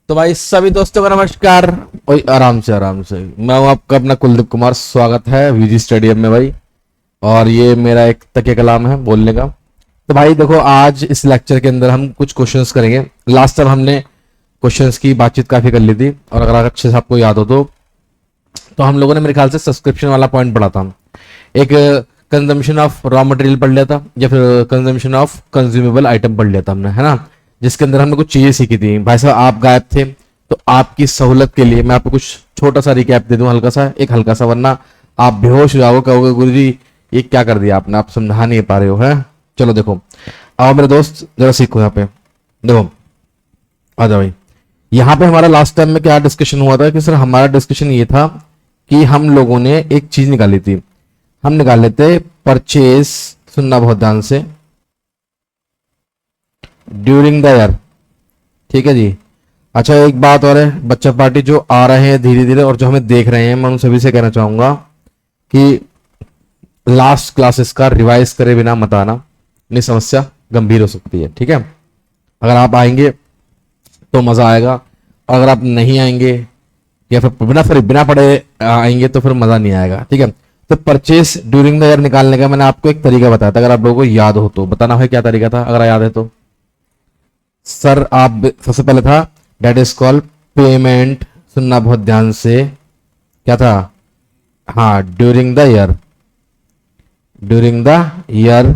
तो भाई सभी दोस्तों का नमस्कार। ओए आराम से मैं हूं आपका अपना कुलदीप कुमार। स्वागत है वीजी स्टेडियम में भाई। और ये मेरा एक तकिया कलाम है बोलने का। तो भाई देखो, आज इस लेक्चर के अंदर हम कुछ क्वेश्चंस करेंगे। लास्ट टाइम हमने क्वेश्चंस की बातचीत काफी कर ली थी, और अगर अच्छे से आपको याद हो तो हम लोगों ने मेरे ख्याल से सब्सक्रिप्शन वाला पॉइंट पढ़ा था। एक कंजम्पशन ऑफ रॉ मटेरियल पढ़ लिया था, या फिर कंजम्पशन ऑफ कंज्यूमेबल आइटम पढ़ लिया था हमने, है ना। जिसके अंदर हमने कुछ चीजें सीखी थी। भाई साहब आप गायब थे, तो आपकी सहूलत के लिए मैं आपको कुछ छोटा सा रिकैप दे दूं, हल्का सा, वरना आप बेहोश हो जाओगे, कहोगे गुरु जी ये क्या कर दिया आपने, आप समझा नहीं पा रहे हो। है चलो देखो, आओ मेरे दोस्त जरा सीखो। यहाँ पे देखो, आ जाओ भाई। यहाँ पे हमारा लास्ट टाइम में क्या डिस्कशन हुआ था कि सर हमारा डिस्कशन ये था कि हम लोगों ने एक चीज निकाली थी। हम निकाले थे परचेज, सुनना बहुत ध्यान से, ड्यूरिंग द ईयर। ठीक है जी। अच्छा एक बात और है, बच्चा पार्टी जो आ रहे हैं धीरे धीरे और जो हमें देख रहे हैं, मैं उन सभी से कहना चाहूंगा कि लास्ट क्लासेस का रिवाइज करे बिना मत आना, नहीं समस्या गंभीर हो सकती है। ठीक है, अगर आप आएंगे तो मजा आएगा, और अगर आप नहीं आएंगे या फिर बिना पढ़े आएंगे तो फिर मजा नहीं आएगा। ठीक है, तो परचेस ड्यूरिंग द ईयर निकालने का मैंने आपको एक तरीका बताया था। अगर आप लोगों को याद हो तो बताना है क्या तरीका था, अगर याद है तो। सर आप सबसे पहले था डेट इज कॉल्ड पेमेंट, सुनना बहुत ध्यान से, क्या था, हाँ ड्यूरिंग द ईयर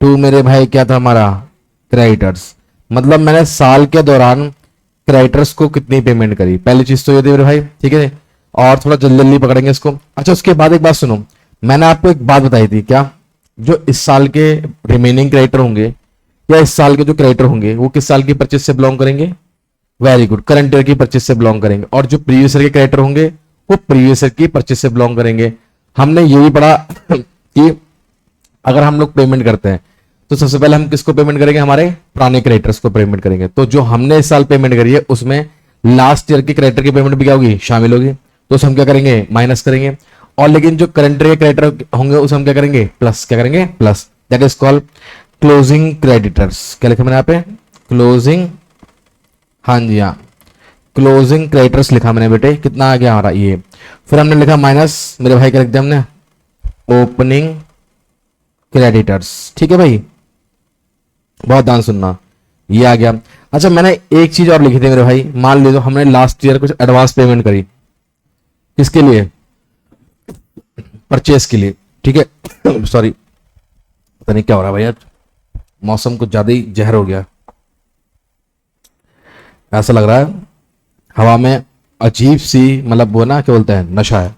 टू मेरे भाई क्या था हमारा, क्रेडिटर्स। मतलब मैंने साल के दौरान क्रेडिटर्स को कितनी पेमेंट करी, पहली चीज तो ये थी मेरे भाई। ठीक है, और थोड़ा जल्दी जल्दी पकड़ेंगे इसको। अच्छा उसके बाद एक बात सुनो, मैंने आपको एक बात बताई थी क्या, जो इस साल के रिमेनिंग क्रेडिटर होंगे या इस साल के जो क्रेडिटर होंगे वो किस साल की परचेज से बिलोंग करेंगे, वेरी गुड, करंट ईयर की परचेज से बिलोंग करेंगे। और जो प्रीवियस ईयर के क्रेडिटर होंगे वो प्रीवियस ईयर की परचेज से बिलोंग करेंगे। हमने ये भी पढ़ा कि अगर हम लोग पेमेंट करते हैं तो सबसे पहले हम किसको पेमेंट करेंगे, हमारे पुराने क्रेडिटर्स को पेमेंट करेंगे। तो जो हमने इस साल पेमेंट करी है उसमें लास्ट ईयर की क्रेडिटर की पेमेंट भी क्या होगी, शामिल होगी। तो उसे हम क्या करेंगे, माइनस करेंगे। और लेकिन जो करंट ईयर के क्रेडिटर होंगे उसे हम क्या करेंगे, प्लस, क्या करेंगे, plus. That is called closing creditors. क्या लिखा मैंने यहाँ पे, क्लोजिंग, हाँ जी हाँ, क्लोजिंग क्रेडिटर्स लिखा मैंने बेटे। कितना आ गया हमारा ये, फिर हमने लिखा माइनस, मेरे भाई क्या लिख दिया हमने, ओपनिंग क्रेडिटर्स। ठीक है भाई, बहुत ध्यान सुनना, ये आ गया। अच्छा मैंने एक चीज और लिखी थी मेरे भाई, मान लीजिए हमने लास्ट ईयर कुछ एडवांस पेमेंट करी, किसके लिए, परचेस के लिए। ठीक है सॉरी, पता नहीं क्या हो रहा है भाई, आज मौसम कुछ ज्यादा ही जहर हो गया, ऐसा लग रहा है हवा में अजीब सी, मतलब वो ना क्या बोलते हैं, नशा है।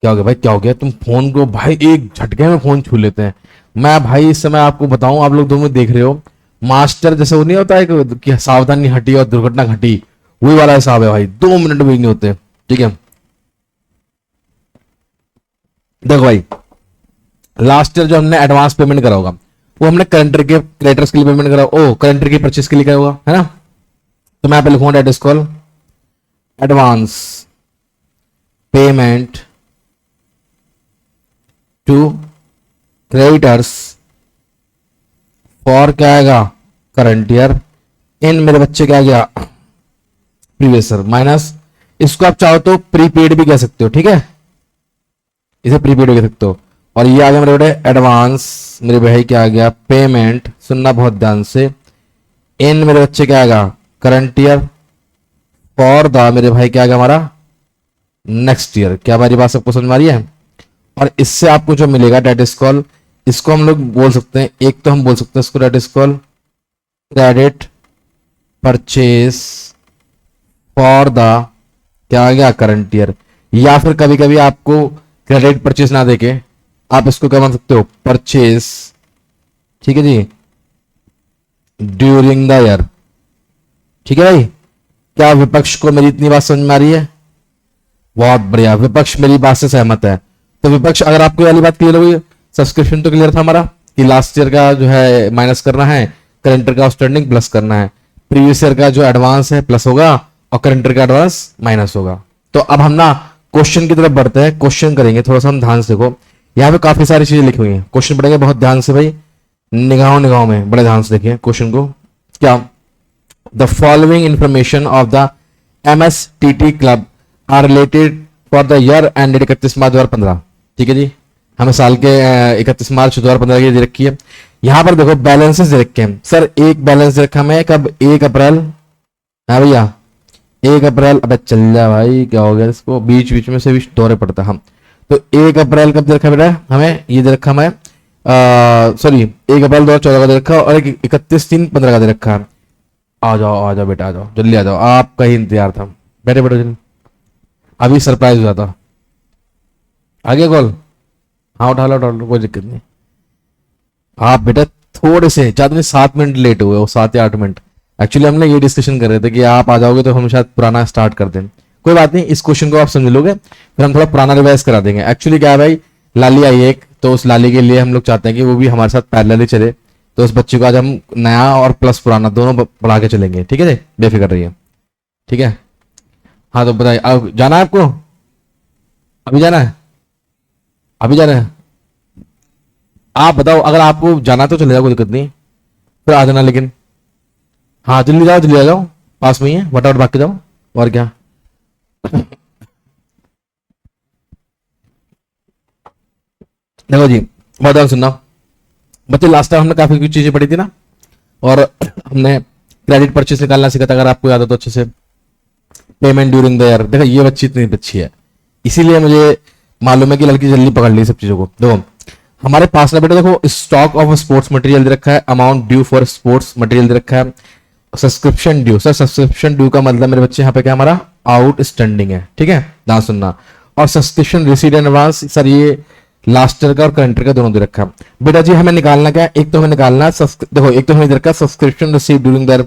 क्या हो गया भाई, क्या हो गया, तुम फोन को भाई एक झटके में फोन छू लेते हैं। मैं भाई इस समय आपको बताऊं, आप लोग दोनों देख रहे हो, मास्टर जैसे वो नहीं होता है कि सावधानी हटी और दुर्घटना घटी, वही वाला हिसाब है भाई, 2 मिनट भी नहीं होते। ठीक है देखो भाई, लास्ट ईयर जो हमने एडवांस पेमेंट करा होगा वो हमने करंट ईयर के क्रेडिटर्स के लिए पेमेंट करा, ओ करंट ईयर की परचेस के लिए क्या होगा, है ना। तो मैं यहाँ पे लिखूंगा that is called advance payment to creditors for क्या आएगा, करंट ईयर, इन मेरे बच्चे क्या आ गया, प्रीवियस ईयर, माइनस, इसको आप चाहो तो प्रीपेड भी कह सकते हो। ठीक है, इसे प्रीपेड भी कह सकते हो। और ये आ गया मेरे बेटे एडवांस, मेरे भाई क्या आ गया, पेमेंट, सुनना बहुत ध्यान से, इन मेरे बच्चे क्या आएगा, करंट ईयर, फॉर द मेरे भाई क्या आ गया हमारा, नेक्स्ट ईयर। क्या हमारी बात सबको समझ में आ रही है। और इससे आपको जो मिलेगा डेट इज कॉल्ड, इसको हम लोग बोल सकते हैं, एक तो हम बोल सकते हैं इसको that is called credit purchase for the क्या आ गया, करंट ईयर। या फिर कभी कभी आपको क्रेडिट परचेस ना देके आप इसको क्या मान सकते हो, परचेस, ठीक है जी, ड्यूरिंग द ईयर। ठीक है भाई, क्या विपक्ष को मेरी इतनी बात समझ में आ रही है, बहुत बढ़िया, विपक्ष मेरी बात से सहमत है। तो विपक्ष, अगर आपको वाली बात क्लियर हो गई, सब्सक्रिप्शन तो क्लियर था हमारा कि लास्ट ईयर का जो है माइनस करना है, करंट ईयर का आउटस्टैंडिंग प्लस करना है, प्रीवियस ईयर का जो एडवांस है प्लस होगा और करंट ईयर का एडवांस माइनस होगा। तो अब हम ना क्वेश्चन की तरफ बढ़ते हैं, क्वेश्चन करेंगे, थोड़ा सा हम ध्यान से देखो, यहाँ पे काफी सारी चीजें लिखी हुई हैं, क्वेश्चन पढ़ेंगे बहुत ध्यान से भाई, निगाहों में बड़े ध्यान से देखिए क्वेश्चन को। क्या the following information of the MSTT club are related for the year ended 31 March 2015। ठीक है जी, हमें साल के 31 मार्च 2015 की दे रखी है। यहां पर देखो बैलेंसेस दे रखे हैं। सर एक बैलेंस दे रखा हमें कब, 1 अप्रैल, हाँ भैया 1 अप्रैल, अबे चल जा भाई क्या हो गया इसको, बीच बीच में से भी दौरे पड़ता हम। तो 1 अप्रैल कब दे रखा बेटा हमें, ये दे रखा हमें सॉरी 1 अप्रैल 2014 का दे रखा और 31/3/15 का दे रखा है। आ जाओ बेटा, आ जाओ जल्दी आ जाओ, आपका ही इंतजार था, बैठे बैठो जल्दी, अभी सरप्राइज हुआ था। आगे कॉल, हाँ उठा लो कोई दिक्कत नहीं। आप बेटा थोड़े से ज्यादा नहीं, 7 मिनट लेट हुए हो, 7 या 8 मिनट। एक्चुअली हमने ये डिस्कशन कर रहे थे कि आप आ जाओगे तो हम शायद पुराना स्टार्ट कर दें। कोई बात नहीं, इस क्वेश्चन को आप समझ लोगे, फिर हम थोड़ा पुराना रिवाइज करा देंगे। एक्चुअली क्या है भाई, लाली आई एक, तो उस लाली के लिए हम लोग चाहते हैं कि वो भी हमारे साथ पैरेलल ही चले। तो उस बच्चे को आज हम नया और प्लस पुराना दोनों पढ़ा के चलेंगे। ठीक है जी, बेफिक्र रहिए। ठीक है, हाँ तो बताइए, अब जाना है आपको, अभी जाना है, अभी जाना है, आप बताओ। अगर आपको जाना तो चले जाओ, कोई दिक्कत नहीं, फिर आ जाना लेकिन। हाँ जल्दी आ जाओ, पास में ही है, वटावट भाग के जाओ, और क्या। देखो जी, बहुत ध्यान सुनना बच्चे, लास्ट टाइम हमने काफी कुछ चीजें पढ़ी थी ना, और हमने क्रेडिट परचेस निकालना सीखा था, अगर आपको याद हो तो अच्छे से। पेमेंट ड्यूरिंग द ईयर, देखो ये बच्ची इतनी अच्छी है, इसीलिए मुझे मालूम है कि लड़की जल्दी पकड़ ली सब चीजों को। देखो हमारे पास ना बेटा, देखो स्टॉक ऑफ स्पोर्ट्स मटेरियल दे रखा है, amount due for sports material दे रखा है, subscription due. Sir subscription due का मतलब मेरे बच्चे यहाँ पे क्या हमारा आउटस्टैंडिंग है। ठीक है, ध्यान सुनना। और subscription receipt and advance, sir ये लास्ट ईयर का और करंट ईयर का दोनों दे रखा है। बेटा जी हमें निकालना क्या है, एक तो हमें निकालना है देखो, एक तो हमें दे रखा है सब्सक्रिप्शन रिसीव ड्यूरिंग द,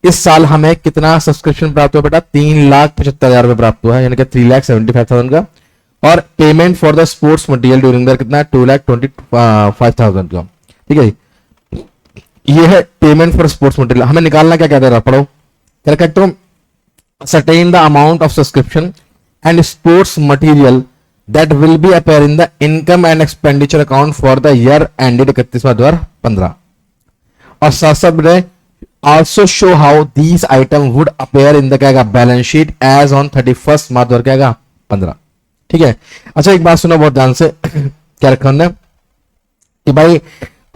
इस साल हमें कितना सब्सक्रिप्शन प्राप्त हुआ बेटा, 3,75,000 रुपए प्राप्त हुआ है, यानी कि 3,75,000 का। और payment for the sports material during the कितना है, 2,25,000 का। ठीक है, ये है पेमेंट फॉर स्पोर्ट्स मटेरियल। हमें निकालना क्या क्या दे रहा, पढ़ो क्या रखा, तो certain the amount of subscription and sports material that will be appear in the income and expenditure account for the year ended 31/12/2015। और साथ साथ also show how these item would appear in the क्या balance sheet as on 31/12/2015। ठीक है, अच्छा एक बात सुनो बहुत ध्यान से, क्या रखा हमने कि भाई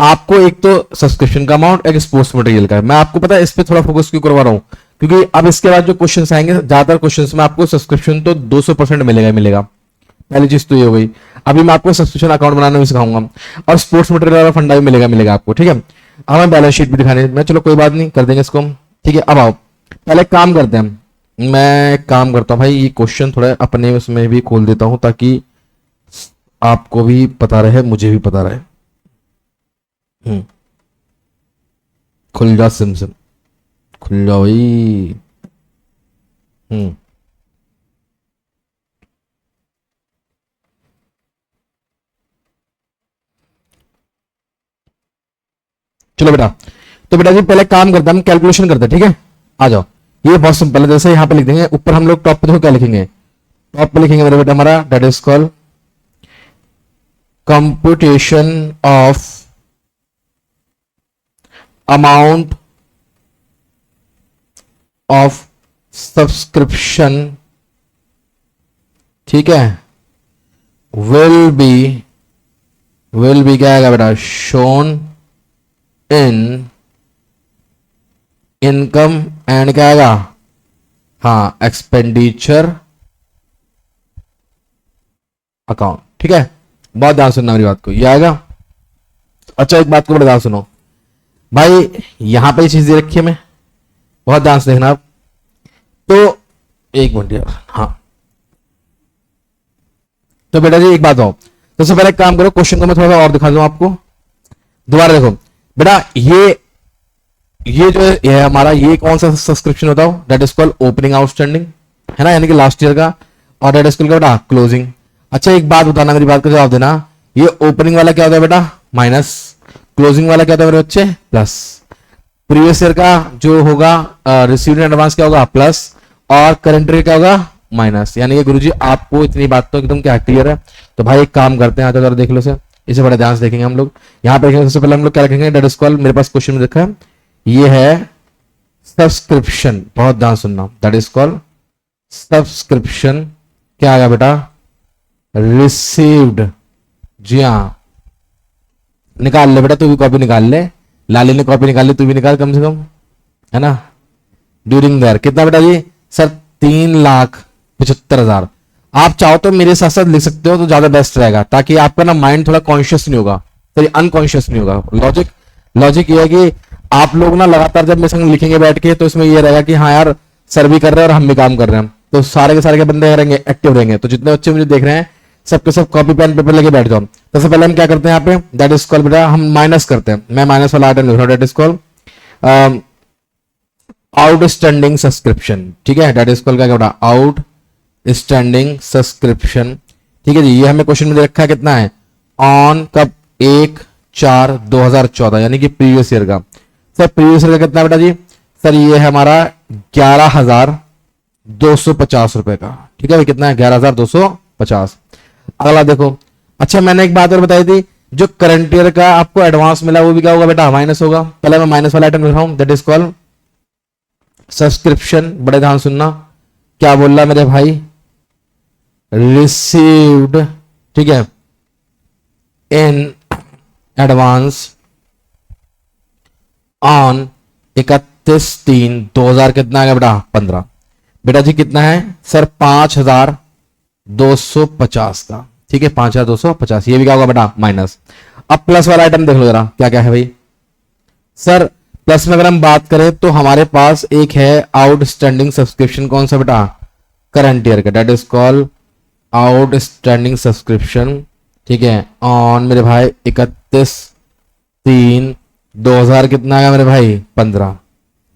आपको एक तो सब्सक्रिप्शन का अमाउंट, एक स्पोर्ट्स मटेरियल का। मैं आपको पता है इस पे थोड़ा फोकस क्यों करवा रहा हूं, क्योंकि अब इसके बाद जो क्वेश्चंस आएंगे, ज्यादातर क्वेश्चंस में आपको सब्सक्रिप्शन तो 200% मिलेगा। पहली चीज तो ये हो गई। अभी मैं आपको सब्सक्रिप्शन अकाउंट बनाना भी सिखाऊंगा, और स्पोर्ट्स मटेरियल वाला फंडा भी मिलेगा आपको। ठीक है, हमें बैलेंस शीट भी दिखाने मैं, चलो कोई बात नहीं, कर देंगे इसको हम। ठीक है, अब आओ पहले काम करते हैं, मैं एक काम करता हूँ भाई, ये क्वेश्चन थोड़ा अपने उसमें भी खोल देता हूं ताकि आपको भी पता रहे, मुझे भी पता रहे। खुल जा सिम, खुल जाओ भाई। चलो बेटा, तो बेटा जी पहले काम करते हैं, हम कैलकुलेशन करते हैं। ठीक है, आ जाओ, ये बहुत सिंपल है। जैसे यहां पे लिख देंगे, ऊपर हम लोग टॉप पे देखो क्या लिखेंगे, टॉप पे लिखेंगे मेरे बेटा हमारा that is called computation of amount of subscription. ठीक है, विल बी क्या आएगा बेटा, शोन इन इनकम एंड क्या आएगा, हाँ एक्सपेंडिचर अकाउंट। ठीक है, बहुत ध्यान सुनना मेरी बात को, ये आएगा। अच्छा एक बात को बड़ा ध्यान सुनो भाई, यहां पे चीज दे रखी है, मैं बहुत ध्यान से देखना आप। तो एक मिनट यार, हाँ तो बेटा जी एक बात हो, सबसे पहले एक काम करो, क्वेश्चन को मैं थोड़ा सा और दिखा दूं आपको, दोबारा देखो बेटा। ये जो है हमारा, ये कौन सा सब्सक्रिप्शन बताओ, that is called opening outstanding, है ना, यानी कि लास्ट ईयर का, और दैट इज कॉल्ड बेटा क्लोजिंग। अच्छा एक बात बताना, मेरी बात का जवाब देना, ये ओपनिंग वाला क्या होता है बेटा, माइनस, क्लोजिंग वाला क्या होता है मेरे बच्चे, प्लस। प्रीवियस ईयर का जो होगा रिसीव्ड इन एडवांस क्या होगा, प्लस, और करंट ईयर क्या होगा, माइनस। यानी कि गुरुजी आपको इतनी बात तो एकदम क्या क्लियर है। तो भाई एक काम करते हैं, तो जरा देख लो सर, इसे बड़े ध्यान से देखेंगे हम लोग। यहाँ पे सबसे पहले हम लोग क्या रखेंगे, डेट स्क्वायर, मेरे पास क्वेश्चन में लिखा है, ये है सब्सक्रिप्शन, बहुत ध्यान सुनना, दैट इज कॉल्ड सब्सक्रिप्शन। क्या आएगा बेटा? रिसीव्ड। जी हाँ, निकाल ले बेटा, तू भी कॉपी निकाल ले, लाली ने कॉपी निकाल ली, तू भी निकाल कम से कम, है ना। ड्यूरिंग देयर कितना बेटा जी? सर 3,75,000। आप चाहो तो मेरे साथ साथ लिख सकते हो तो ज्यादा बेस्ट रहेगा, ताकि आपका ना माइंड थोड़ा कॉन्शियस नहीं होगा, सॉरी अनकॉन्शियस नहीं होगा। लॉजिक लॉजिक ये है कि आप लोग ना लगातार जब मेरे संग लिखेंगे बैठ के, तो इसमें ये रहेगा कि हाँ यार सर भी कर रहे हैं और हम भी काम कर रहे हैं, तो सारे के सारे के बंदे रहेंगे, एक्टिव रहेंगे। तो जितने बच्चे मुझे देख रहे हैं सबके सब कॉपी पेन पेपर लेके बैठ जाओ। तो सबसे पहले हम क्या करते हैं यहाँ पे, दैट इज कॉल्ड बेटा, हम माइनस करते हैं। मैं माइनस वाला आइटम लिख रहा हूँ, that is called outstanding subscription. ठीक है, दैट इज कॉल्ड क्या बेटा? Outstanding subscription. ठीक है जी, ये हमें क्वेश्चन में दे रखा है कितना है, ऑन कब? 1/4/2014, यानी कि प्रीवियस ईयर का। सर प्रीवियस ईयर का कितना बेटा जी? सर ये है हमारा 11,250 रुपए का। ठीक है भाई, कितना है? 11,250। अगला देखो, अच्छा मैंने एक बात और बताई थी, जो करंट ईयर का आपको एडवांस मिला वो भी क्या होगा बेटा? माइनस होगा। पहले मैं माइनस वाला आइटम लिख रहा हूं, दैट इज कॉल्ड सब्सक्रिप्शन। बड़े ध्यान सुनना, क्या बोल रहा मेरे भाई? रिसीव्ड, ठीक है, इन एडवांस ऑन 31/3/2000 कितना है बेटा? 15। बेटा जी कितना है? सर 5,250 का। ठीक है, 5,250, ये भी क्या होगा बेटा? माइनस। अब प्लस वाला आइटम देख लो जरा, क्या क्या है भाई? सर प्लस में अगर हम बात करें तो हमारे पास एक है आउटस्टैंडिंग सब्सक्रिप्शन। कौन सा बेटा? करंट ईयर का, that is called outstanding subscription. ठीक है, ऑन मेरे भाई 31/3/2000 कितना आएगा मेरे भाई? 15।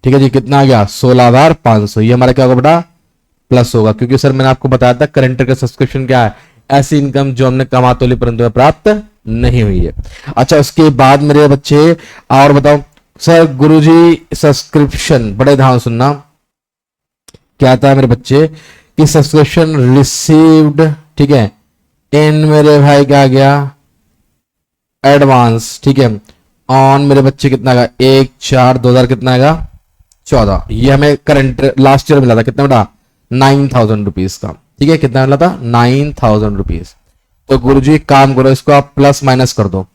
ठीक है जी, कितना आ गया? 16,500। ये हमारा क्या होगा बेटा? प्लस होगा, क्योंकि सर मैंने आपको बताया था करंट ईयर का सब्सक्रिप्शन क्या है? ऐसी इनकम जो हमने कमा तो ली परंतु प्राप्त नहीं हुई है। अच्छा, उसके बाद मेरे बच्चे और बताओ सर, गुरुजी सब्सक्रिप्शन, बड़े ध्यान सुनना, क्या था मेरे बच्चे कि सब्सक्रिप्शन रिसीव्ड, ठीक है, इन मेरे भाई क्या आ गया? एडवांस। ठीक है, ऑन मेरे बच्चे कितना आएगा? 1/4/2000 कितना आएगा? 14। ये हमें करंट लास्ट ईयर मिला था कितना बेटा? 9,000 रुपीज का। ठीक है, कितना मिला था? 9,000 रुपीज। तो गुरुजी काम करो, इसको आप प्लस माइनस कर दो,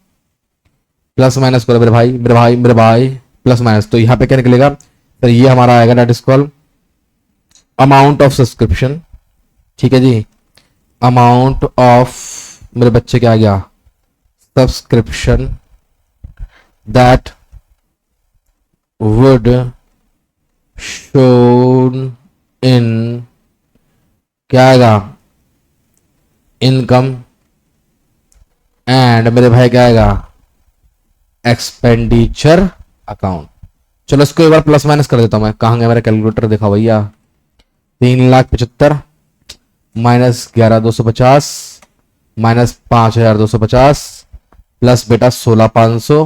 प्लस माइनस करो मेरे भाई, मेरे भाई, मेरे भाई, प्लस माइनस। तो यहां पे क्या निकलेगा? तो ये हमारा आएगा that is called amount of subscription. ठीक है जी, अमाउंट ऑफ मेरे बच्चे क्या आ गया? Subscription that would shown in, क्या आएगा? इनकम एंड मेरे भाई क्या आएगा? Expenditure account. चलो इसको एक बार प्लस माइनस कर देता हूं मैं, कहां गया मेरा कैलकुलेटर? देखा भैया, 3,75,000 माइनस 11,250 माइनस 5,250 प्लस बेटा 16,500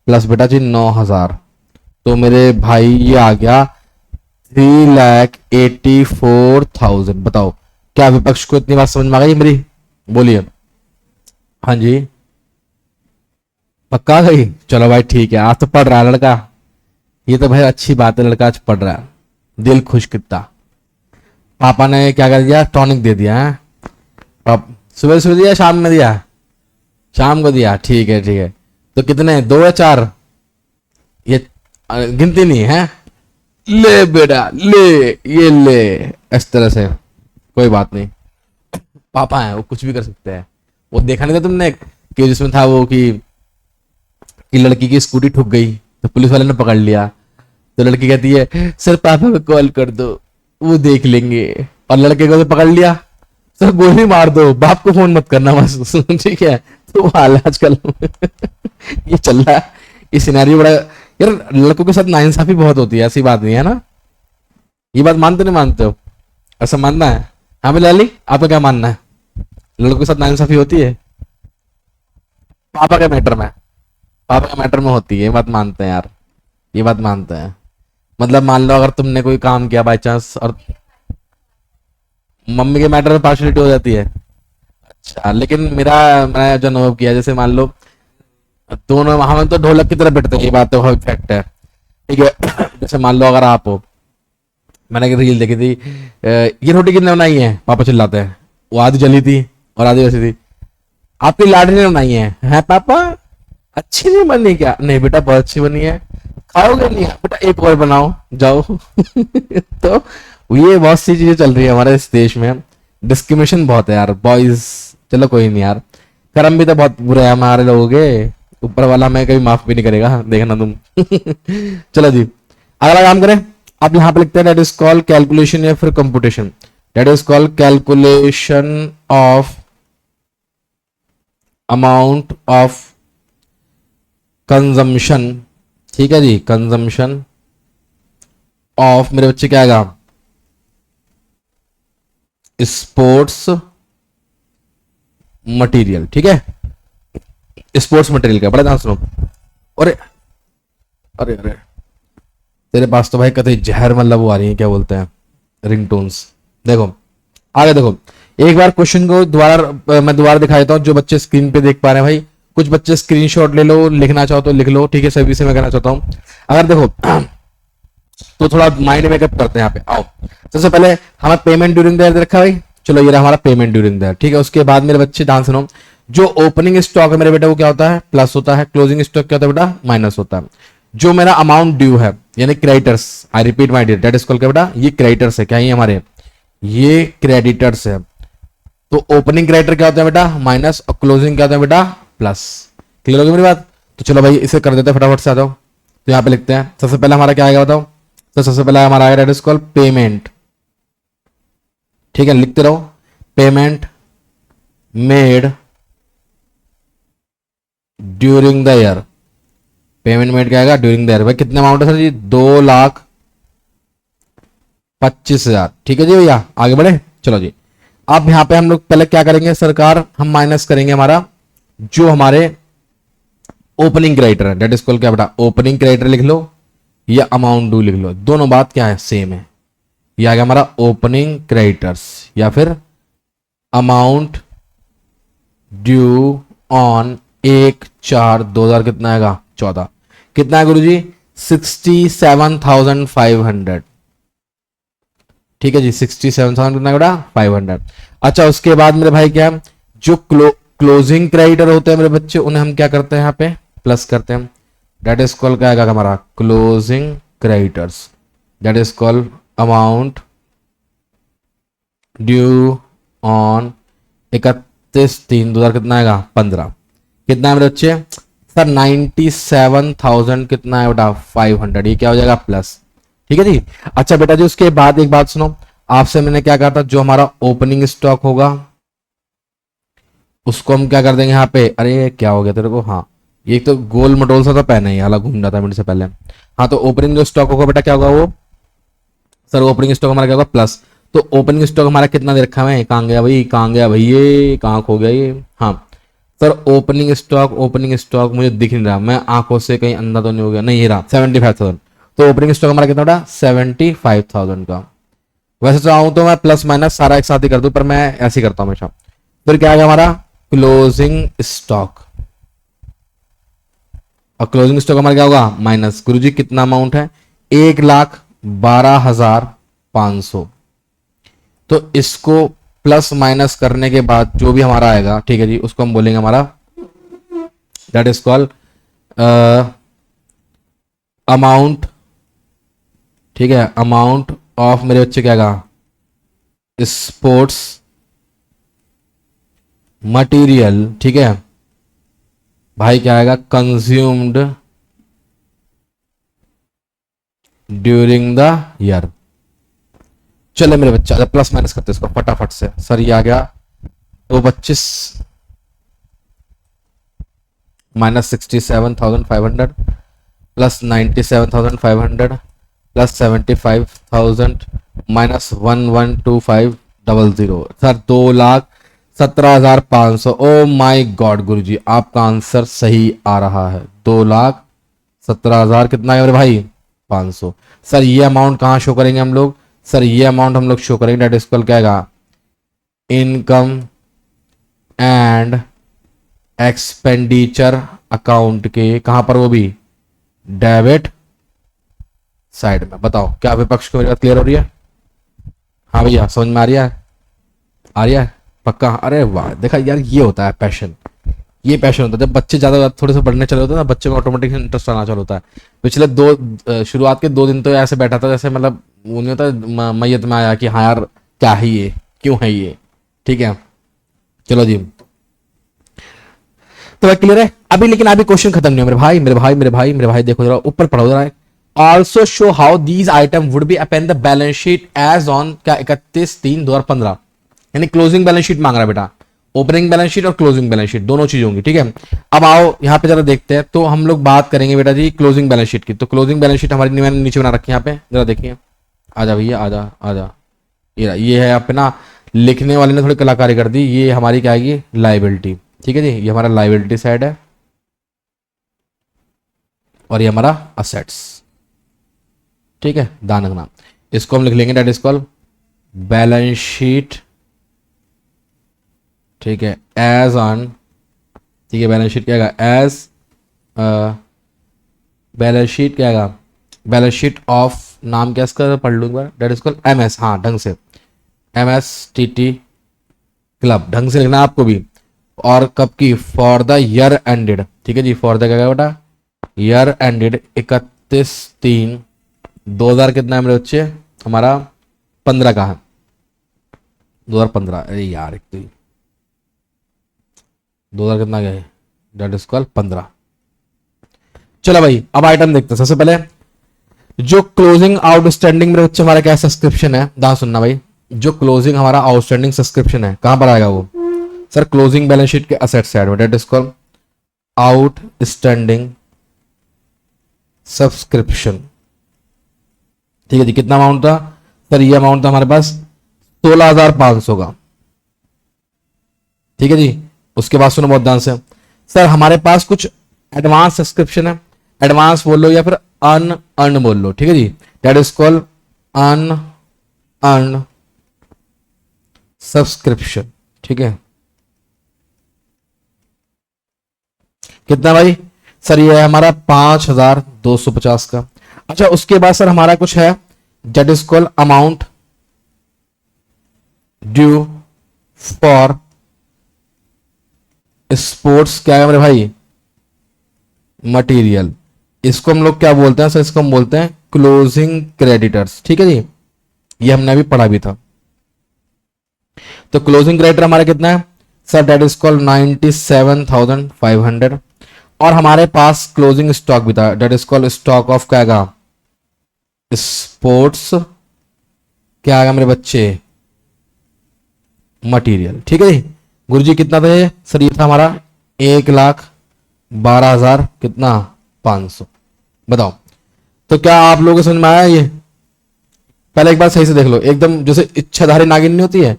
प्लस बेटा जी 9,000। तो मेरे भाई ये आ गया 3,84,000। बताओ क्या विपक्ष को इतनी बात समझ में आ गई मेरी? बोलिए। हाँ जी, पक्का गई? चलो भाई ठीक है, आज तो पढ़ रहा है लड़का। ये तो भाई अच्छी बात है, लड़का आज पढ़ रहा है, दिल खुश कितना। पापा ने क्या कर दिया? टॉनिक दे दिया है। सुबह सुबह दिया, शाम में दिया? शाम को दिया। ठीक है ठीक है, तो कितने? 2 या 4? ये गिनती नहीं है। ले बेटा ले, ये ले, इस तरह से कोई बात नहीं, पापा है वो कुछ भी कर सकते हैं। वो देखा नहीं था तुमने कि जिसमें था वो कि लड़की की स्कूटी ठुक गई तो पुलिस वाले ने पकड़ लिया, तो लड़की कहती है सर पापा को कॉल कर दो वो देख लेंगे, और लड़के को तो पकड़ लिया, सर गोली मार दो, बाप को फोन मत करना बस। ठीक है, तो हाल आजकल ये चल रहा है, ये सिनेरियो बड़ा यार, लड़कों के साथ नाइंसाफी बहुत होती है, ऐसी बात नहीं है ना? ये बात मानते नहीं मानते हो? ऐसा मानना है? हाँ भाई लाली, आपका क्या मानना है? लड़कों के साथ नाइंसाफी होती है? पापा के मैटर में, पापा के मैटर में होती है, ये बात मानते हैं यार, ये बात मानते हैं। मतलब मान लो अगर तुमने कोई काम किया बाई चांस और मम्मी के मैटर में पार्शलिटी हो जाती है। अच्छा, लेकिन मैंने जो अनुभव किया, जैसे मान लो दोनों हम तो ढोलक की तरह बैठते हैं, ये बात तो फैक्ट है। ठीक है, जैसे मान लो अगर आप हो, मैंने एक रील देखी थी, ये रोटी कितने बनाई है, पापा चिल्लाते हैं, वो आधी जली थी और आधी वैसी थी। आपकी लाडली ने बनाई है पापा, अच्छी नहीं बनी क्या? नहीं बेटा बहुत अच्छी बनी है। खाओगे नहीं? बेटा एक और बनाओ जाओ। तो ये बहुत सी चीजें चल रही है हमारे इस देश में, डिस्क्रिमिनेशन बहुत है यार बॉयज। चलो कोई नहीं यार, कर्म भी तो बहुत बुरे हैं हमारे लोगों के, ऊपर वाला हमें कभी माफ भी नहीं करेगा, देखना तुम। चलो जी अगला काम करें। आप यहां पे लिखते हैं डेट इज कॉल्ड कैलकुलेशन या फिर computation. That is called calculation of amount of consumption. ठीक है जी, कंजम्पशन ऑफ मेरे बच्चे क्या आएगा, स्पोर्ट्स मटेरियल। ठीक है, स्पोर्ट्स मटेरियल का बड़ा ध्यान सुनो। अरे अरे अरे तेरे पास तो भाई कतई जहर मतलब वो आ रही है, क्या बोलते हैं, रिंगटोन्स। देखो आगे देखो, एक बार क्वेश्चन को दोबारा मैं दोबारा दिखा देता हूं, जो बच्चे स्क्रीन पे देख पा रहे हैं भाई, कुछ बच्चे स्क्रीनशॉट ले लो, लिखना चाहो तो लिख लो, ठीक है, सभी से मैं कहना चाहता हूं। अगर देखो तो थोड़ा माइंड मेकअप करते हैं यहाँ पे, आओ। सबसे पहले हमारा पेमेंट ड्यूरिंग द ईयर रखा भाई, चलो ये रहा हमारा पेमेंट ड्यूरिंग द ईयर। ठीक है, उसके बाद मेरे बच्चे ध्यान सुनो, जो ओपनिंग स्टॉक है मेरे बेटा वो क्या होता है, प्लस होता है, क्लोजिंग स्टॉक क्या होता है बेटा, माइनस होता है। जो मेरा अमाउंट ड्यू है यानी creditors, I repeat my dear, that is called क्या बेटा, ये क्रेडिटर्स है, क्या ये हमारे, ये क्रेडिटर्स है। तो ओपनिंग क्रेडिटर क्या होता है बेटा, माइनस, और क्लोजिंग क्या होता है बेटा, प्लस। क्लियर होगी मेरी बात? तो चलो भाई इसे कर देते हैं फटाफट से, आ जाओ। तो यहाँ पे लिखते हैं, सबसे पहले हमारा क्या आएगा बताओ, तो सबसे पहले हमारा आएगा दैट इज कॉल्ड पेमेंट। ठीक है, लिखते रहो, payment made during the year. Payment made क्या आएगा, ड्यूरिंग द ईयर। भाई कितने अमाउंट है सर जी, 2,25,000। ठीक है जी भैया, आगे बढ़े, चलो जी। अब यहां पे हम लोग पहले क्या करेंगे सरकार, हम माइनस करेंगे हमारा जो हमारे ओपनिंग क्रेडिटर है, दैट इज कॉल्ड क्या बेटा, ओपनिंग क्रेडिटर लिख लो या अमाउंट ड्यू लिख लो, दोनों बात क्या है, सेम है। यह आ गया हमारा ओपनिंग क्रेडिटर्स या फिर अमाउंट ड्यू ऑन 1/4/2000 कितना आएगा, 14। कितना है गुरुजी, 67,500। ठीक है जी, 67,000 कितना बेटा, 500। अच्छा उसके बाद मेरे भाई क्या, जो क्लोजिंग क्रेडिटर होते हैं मेरे बच्चे, उन्हें हम क्या करते हैं यहाँ पे, प्लस करते हैं। दैट इज कॉल्ड क्या आएगा हमारा, closing creditors. That is called amount due on 31/3/2000 कितना आएगा, 15। कितना है मेरे बच्चे सर, 97,000 कितना है बेटा, 500। ये क्या हो जाएगा, प्लस। ठीक है जी। अच्छा बेटा जी उसके बाद एक बात सुनो, आपसे मैंने क्या कहा था, जो हमारा ओपनिंग स्टॉक होगा उसको हम क्या कर देंगे यहाँ पे, अरे क्या हो गया तेरे को, हाँ ये तो गोल मटोल सा तो पहना ही, हालांकि घूम जाता है मेरे से पहले। हाँ तो ओपनिंग जो स्टॉक होगा बेटा क्या होगा वो, सर ओपनिंग स्टॉक हमारा क्या होगा, प्लस। तो ओपनिंग स्टॉक हमारा कितना दे रखा है, कहाँ गया भाई, कहाँ गया भाई, ये कहाँ खो गया ये, हाँ सर ओपनिंग स्टॉक मुझे दिख नहीं रहा, मैं आंखों से कहीं अंधा तो नहीं हो गया, नहीं ये रहा 75,000। तो ओपनिंग स्टॉक हमारा कितना बेटा, 75,000 का। वैसे चाहूं तो मैं प्लस माइनस सारा एक साथ ही कर दूं, पर मैं ऐसे ही करता हूं हमेशा। फिर क्या आएगा हमारा, क्लोजिंग स्टॉक। और क्लोजिंग स्टॉक हमारा क्या होगा, माइनस। गुरुजी कितना अमाउंट है, 1,12,500। तो इसको प्लस माइनस करने के बाद जो भी हमारा आएगा, ठीक है जी, उसको हम बोलेंगे हमारा दैट इज कॉल्ड अमाउंट। ठीक है, अमाउंट ऑफ मेरे बच्चे क्या आएगा, स्पोर्ट्स मटेरियल। ठीक है भाई, क्या आएगा, कंज्यूम्ड ड्यूरिंग द ईयर। चले मेरे बच्चा, प्लस माइनस करते इसको फटाफट से, सर ये आ गया 225 minus 67,500 plus 97,500 plus 75,000 minus 112500। Sir 2,17,500। Oh my God गुरुजी, आपका आंसर सही आ रहा है, 2,17,000 कितना है मेरे भाई, 500। सर ये अमाउंट कहाँ शो करेंगे हम लोग, सर ये अमाउंट हम लोग शो करेंगे दैट इज कॉल्ड क्या आएगा, इनकम एंड एक्सपेंडिचर अकाउंट के, कहां पर, वो भी डेबिट साइड में। बताओ क्या विपक्ष को मेरी बात क्लियर हो रही है? हाँ भैया समझ में आ रही है? आ रही है पक्का? अरे वाह, देखा यार, ये होता है पैशन। ये पैशन होता है जब बच्चे ज्यादा थोड़े से पढ़ने चले होते हैं ना, बच्चे में ऑटोमेटिक इंटरेस्ट आना चालू होता है। पिछले शुरुआत के 2 दिन तो ऐसे बैठा था जैसे मतलब वो नहीं होता मैयत में आया कि हाँ यार क्या है ये, क्यों है ये। ठीक है, चलो जी। तो भाई क्लियर है अभी, लेकिन अभी क्वेश्चन खत्म नहीं है मेरे भाई, मेरे भाई, मेरे भाई, मेरे भाई। देखो जरा ऊपर पढ़ो जरा। Also show how these item would be append the balance sheet as on क्या 31/3/2015। यानी क्लोजिंग बैलेंस शीट मांग रहा है बेटा। ओपनिंग बैलेंस शीट और क्लोजिंग बैलेंस शीट दोनों चीज होंगी। ठीक है, अब आओ यहाँ पे जरा देखते हैं। तो हम लोग बात करेंगे बेटा जी क्लोजिंग बैलेंस शीट की। तो क्लोजिंग बैलेंस शीट हमारी मैंने नीचे बना रखी है, यहाँ पे जरा देखिए। आजा भैया, आजा आजा। ये है यहाँ पे ना, लिखने वाले ने थोड़ी कलाकारी कर दी। ये हमारी क्या आएगी, लाइबिलिटी। ठीक है जी, ये हमारा लाइबिलिटी साइड है और ये हमारा असेट्स। ठीक है, दान नाम इसको हम लिख लेंगे, that is called balance sheet. ठीक है, एज ऑन। ठीक है, बैलेंस शीट क्या आएगा, एज बैलेंस शीट क्या आएगा, बैलेंस शीट ऑफ, नाम क्या इसका पढ़ लूंगा, that is called M S. हाँ ढंग से, M S T T club, ढंग से लिखना आपको भी। और कब की, फॉर द ईयर एंडेड। ठीक है जी, फॉर द क्या बेटा, ईयर एंडेड 31/3/2000 कितना है मेरे बच्चे, हमारा 15 का है, 2015। अरे यार एक तो 2000 कितना गया, डेट इज कॉल्ड 15। चलो भाई अब आइटम देखते हैं। सबसे पहले जो क्लोजिंग आउटस्टैंडिंग मेरे बच्चे हमारा क्या सब्सक्रिप्शन है, दा सुनना भाई। जो क्लोजिंग हमारा आउटस्टैंडिंग सब्सक्रिप्शन है कहां पर आएगा वो, सर क्लोजिंग बैलेंस शीट के असेट साइड में, that is called outstanding subscription. ठीक है जी, कितना अमाउंट था सर, ये अमाउंट था हमारे पास 16,500 का। ठीक है जी, उसके बाद सुनो बहुत ध्यान से, सर हमारे पास कुछ एडवांस सब्सक्रिप्शन है, एडवांस बोल लो या फिर अन अर्न बोल लो। ठीक है जी, that is called unearned subscription. ठीक है, कितना भाई, सर ये है हमारा 5,250 का। अच्छा उसके बाद सर हमारा कुछ है, that is called amount due for sports, क्या है मेरे भाई, मटेरियल। इसको हम लोग क्या बोलते हैं सर, इसको हम बोलते हैं क्लोजिंग क्रेडिटर्स। ठीक है जी, ये हमने अभी पढ़ा भी था। तो क्लोजिंग क्रेडिटर हमारा कितना है सर, डेट इज कॉल्ड 97,500। और हमारे पास क्लोजिंग स्टॉक भी था, that is called stock of क्या आएगा, स्पोर्ट्स क्या आएगा मेरे बच्चे, मटेरियल। ठीक है जी, गुरुजी कितना था ये सर, ये था हमारा 1,12,000 कितना, 500। बताओ तो क्या आप लोगों को समझ में आया ये? पहले एक बार सही से देख लो, एकदम जैसे इच्छाधारी नागिन नहीं होती है,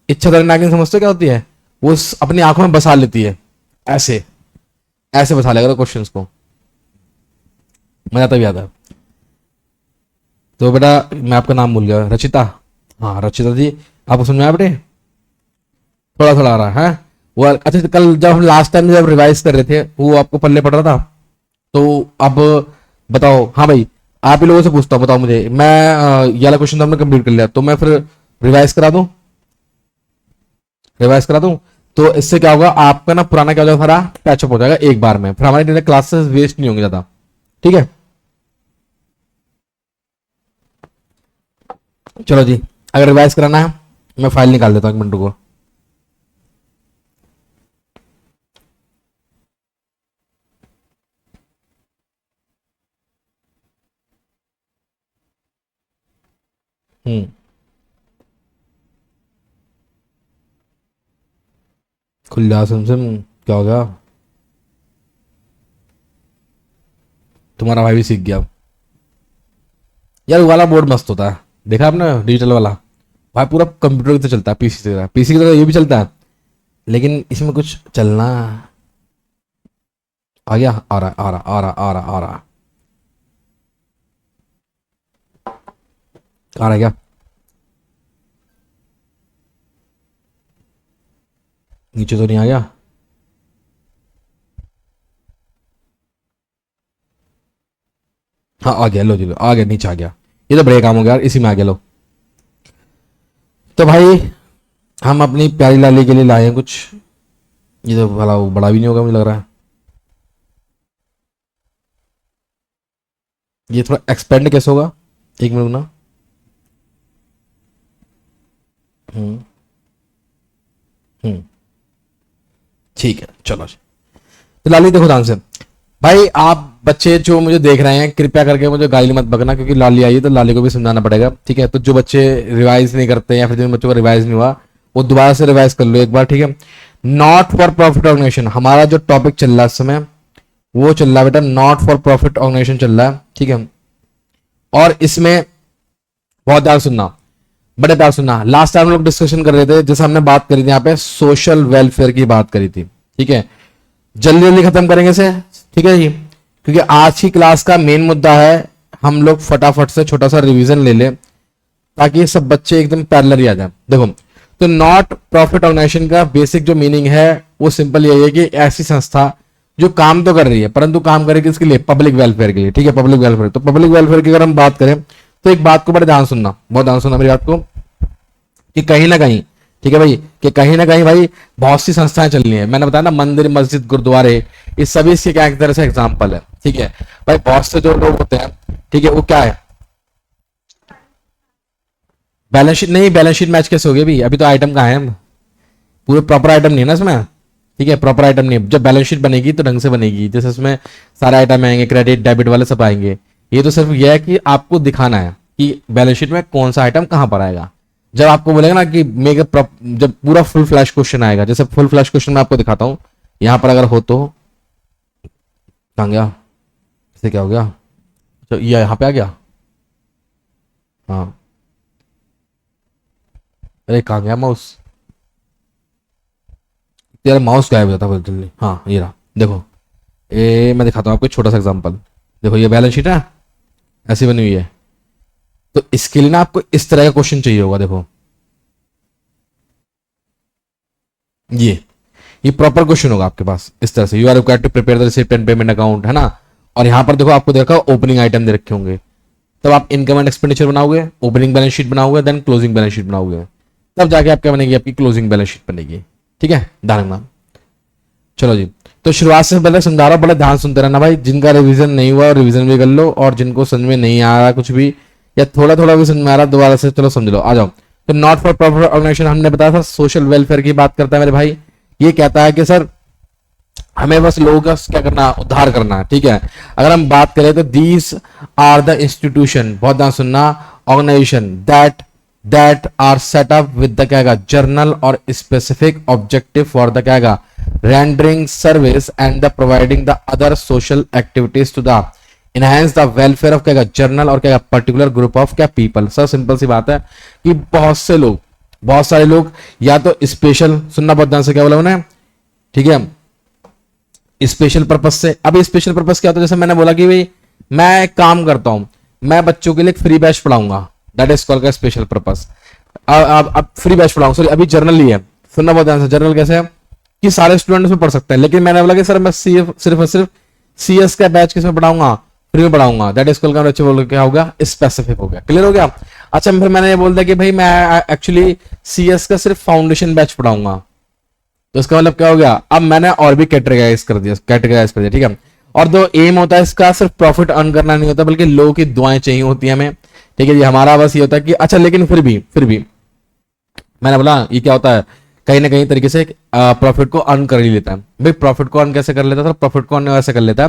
इच्छाधारी नागिन समझते हो क्या होती है, वो अपनी आंखों में बसा लेती है, ऐसे ऐसे बसा लेगा क्वेश्चंस को, मजा तभी आता है। तो बेटा मैं आपका नाम भूल गया, रचिता। हाँ रचिता जी, आपको समझ में आया बेटे? थोड़ा थोड़ा आ रहा है वो। अच्छा कल जब हम लास्ट टाइम जब रिवाइज कर रहे थे वो आपको पल्ले पड़ रहा था, तो अब बताओ। हाँ भाई आप ही लोगों से पूछता हूँ, बताओ मुझे, मैं ये वाला क्वेश्चन तो हमने कंप्लीट कर लिया, तो मैं फिर रिवाइज करा दूं, रिवाइज करा दूं। तो इससे क्या होगा, आपका ना पुराना क्या हो जाएगा, सारा पैचअप हो जाएगा एक बार में, फिर हमारी क्लासेस वेस्ट नहीं होंगे ज्यादा। ठीक है, चलो जी, अगर रिवाइज कराना है मैं फाइल निकाल देता हूँ 1 मिनट को। हम्म, खुल जा सिम, क्या हो गया, तुम्हारा भाई भी सीख गया। यार वो वाला बोर्ड मस्त होता है, देखा आपने डिजिटल वाला, भाई पूरा कंप्यूटर की तरह चलता है, पीसी की तरह, पीसी की तरह ये भी चलता है, लेकिन इसमें कुछ चलना। आ गया, आ रहा आ रहा आ रहा आ रहा आ रहा आ रहा क्या, नीचे तो नहीं आ गया। हाँ आ गया, लो जी लो, आ गया, नीचे आ गया। ये तो बड़े काम हो गया यार, इसी में आ गया लो। तो भाई हम अपनी प्यारी लाली के लिए लाए हैं कुछ। ये तो भला वो बड़ा भी नहीं होगा मुझे लग रहा है। ये थोड़ा एक्सपेंड कैसे होगा, एक मिनट ना। हम्म। हम्म। ठीक है चलो जी। तो लाली देखो ध्यान से। भाई आप बच्चे जो मुझे देख रहे हैं कृपया करके मुझे गाली मत बकना, क्योंकि लाली आई है तो लाली को भी समझाना पड़ेगा, ठीक है। तो जो बच्चे रिवाइज नहीं करते या फिर जिन बच्चों का रिवाइज नहीं हुआ वो दोबारा से रिवाइज कर लो एक बार, ठीक है। नॉट फॉर प्रॉफिट ऑर्गेनाइजेशन हमारा जो टॉपिक चल रहा है इस समय, वो चल रहा है बेटा, नॉट फॉर प्रॉफिट ऑर्गेनाइजेशन चल रहा है, ठीक है। और इसमें बहुत ध्यान सुनना, बड़े ध्यान सुनना। लास्ट टाइम हम लोग डिस्कशन कर रहे थे, जैसे हमने बात करी थी यहाँ पे सोशल वेलफेयर की बात करी थी, ठीक है। जल्दी जल्दी खत्म करेंगे इसे, ठीक है जी, क्योंकि आज की क्लास का मेन मुद्दा है हम लोग फटाफट से छोटा सा रिवीजन ले लें ताकि सब बच्चे एकदम पैरेलल ही आ जाए। देखो, तो नॉट प्रॉफिट ऑर्गेनाइजेशन का बेसिक जो मीनिंग है वो सिंपल यही है कि ऐसी संस्था जो काम तो कर रही है परंतु काम करेगी किसके लिए, पब्लिक वेलफेयर के लिए, ठीक है, पब्लिक वेलफेयर। तो पब्लिक वेलफेयर की अगर हम बात करें तो एक बात को बड़े ध्यान सुनना, बहुत ध्यान सुनना मेरी बात को, कि कहीं ना कहीं, ठीक है भाई, कि कहीं ना कहीं भाई बहुत सी संस्थाएं चल रही है। मैंने बताया ना, मंदिर मस्जिद गुरुद्वारे, इस सभी इसके क्या एक तरह से एग्जाम्पल है, ठीक है भाई। बहुत से जो लोग होते हैं, ठीक है, वो क्या है, बैलेंस शीट नहीं, बैलेंस शीट मैच कैसे हो गई भाई, अभी तो आइटम कहाँ है, पूरे प्रॉपर आइटम नहीं है ना इसमें, ठीक है, प्रॉपर आइटम नहीं है। जब बैलेंस शीट बनेगी तो ढंग से बनेगी, जैसे उसमें सारे आइटम आएंगे, क्रेडिट डेबिट वाले सब आएंगे। ये तो सिर्फ यह है कि आपको दिखाना है कि बैलेंस शीट में कौन सा आइटम कहां पर आएगा। जब आपको बोलेगा ना कि मेक जब पूरा फुल फ्लैश क्वेश्चन आएगा, जैसे फुल फ्लैश क्वेश्चन मैं आपको दिखाता हूं, यहां पर अगर हो तो, कहां गया, इसे क्या हो गया, तो ये यहां पे आ गया, हाँ, अरे कहां गया माउस, यार माउस गायब हो जाता है जल्दी। हाँ ये रहा, देखो, ये मैं दिखाता हूँ आपको एक छोटा सा एग्जांपल। देखो ये बैलेंस शीट है, ऐसी बनी हुई है। तो इसके लिए ना आपको इस तरह का क्वेश्चन चाहिए होगा, देखो ये ये प्रॉपर क्वेश्चन होगा आपके पास इस तरह से, you are required to prepare the receipt and payment account, है ना। और यहां पर देखो आपको देखा ओपनिंग आइटम दे रखे होंगे, तब आप इनकम एंड एक्सपेंडिचर बनाओगे, ओपनिंग बैलेंस शीट बनाओगे, देन क्लोजिंग बैलेंस शीट बनाओगे, तब जाके आप क्या बनेगी, आपकी क्लोजिंग बैलेंस शीट बनेगी, ठीक है, ध्यान रखना। चलो जी, तो शुरुआत से पहले समझा रहा हूं, बड़ा ध्यान सुनते रहना भाई, जिनका रिवीजन नहीं हुआ रिवीजन भी कर लो, और जिनको समझ में नहीं आ रहा कुछ भी या थोड़ा थोड़ा भी समझ में आ रहा दोबारा से चलो समझ लो, आ जाओ। तो नॉट फॉर प्रॉफिट ऑर्गेनाइजेशन हमने बताया था सोशल वेलफेयर की बात करता है मेरे भाई। ये कहता है कि सर हमें बस लोगों का क्या करना, उद्धार करना है, ठीक है। अगर हम बात करें तो दीज आर द इंस्टीट्यूशन, बहुत ध्यान सुनना, organisation that that are set up with the क्या जर्नल और स्पेसिफिक ऑब्जेक्टिव फॉर द क्या rendering service and the providing the other social activities to the enhance the welfare of क्या general और क्या particular group of क्या people. Sir simple सी बात है कि बहुत से लोग, बहुत सारे लोग या तो स्पेशल, सुनना बहुत ध्यान से क्या बोला उन्हें, ठीक है, स्पेशल पर्पज से। अब स्पेशल पर्पज क्या होता है, जैसे मैंने बोला कि भाई मैं एक काम करता हूं, मैं बच्चों के लिए फ्री बैच पढ़ाऊंगा, दैट इज कॉल्ड का स्पेशल पर्पज। अब फ्री बैच पढ़ाऊंगा, सॉरी अभी जर्नल ही है, सुनना बहुत ध्यान से, जर्नल कैसे है कि सारे स्टूडेंट उसमें पढ़ सकते हैं, लेकिन मैंने बोला कि सर मैं सिर्फ और सिर्फ सीएस का बैच किसमें पढ़ाऊंगा, फ्री में पढ़ाऊंगा, दैट इज कॉल्ड का बच्चे बोल क्या हो गया, स्पेसिफिक हो गया, क्लियर हो गया। अच्छा फिर मैंने ये बोल दिया कि भाई मैं एक्चुअली सीएस का सिर्फ फाउंडेशन बैच पढ़ाऊंगा, तो इसका मतलब क्या हो गया, अब मैंने और भी कैटेगराइज कर दिया, ठीक है। और दो एम होता है इसका, सिर्फ प्रॉफिट अर्न करना नहीं होता बल्कि लोगों की दुआएं चाहिए होती है हमें, ठीक है जी। हमारा बस ये होता है कि अच्छा, लेकिन फिर भी मैंने बोला ये क्या होता है, कहीं ना कहीं तरीके से प्रॉफिट को अर्न कर ही लेता है। भाई प्रॉफिट को अर्न कैसे कर लेता है, प्रॉफिट को अर्न ऐसे कर लेता है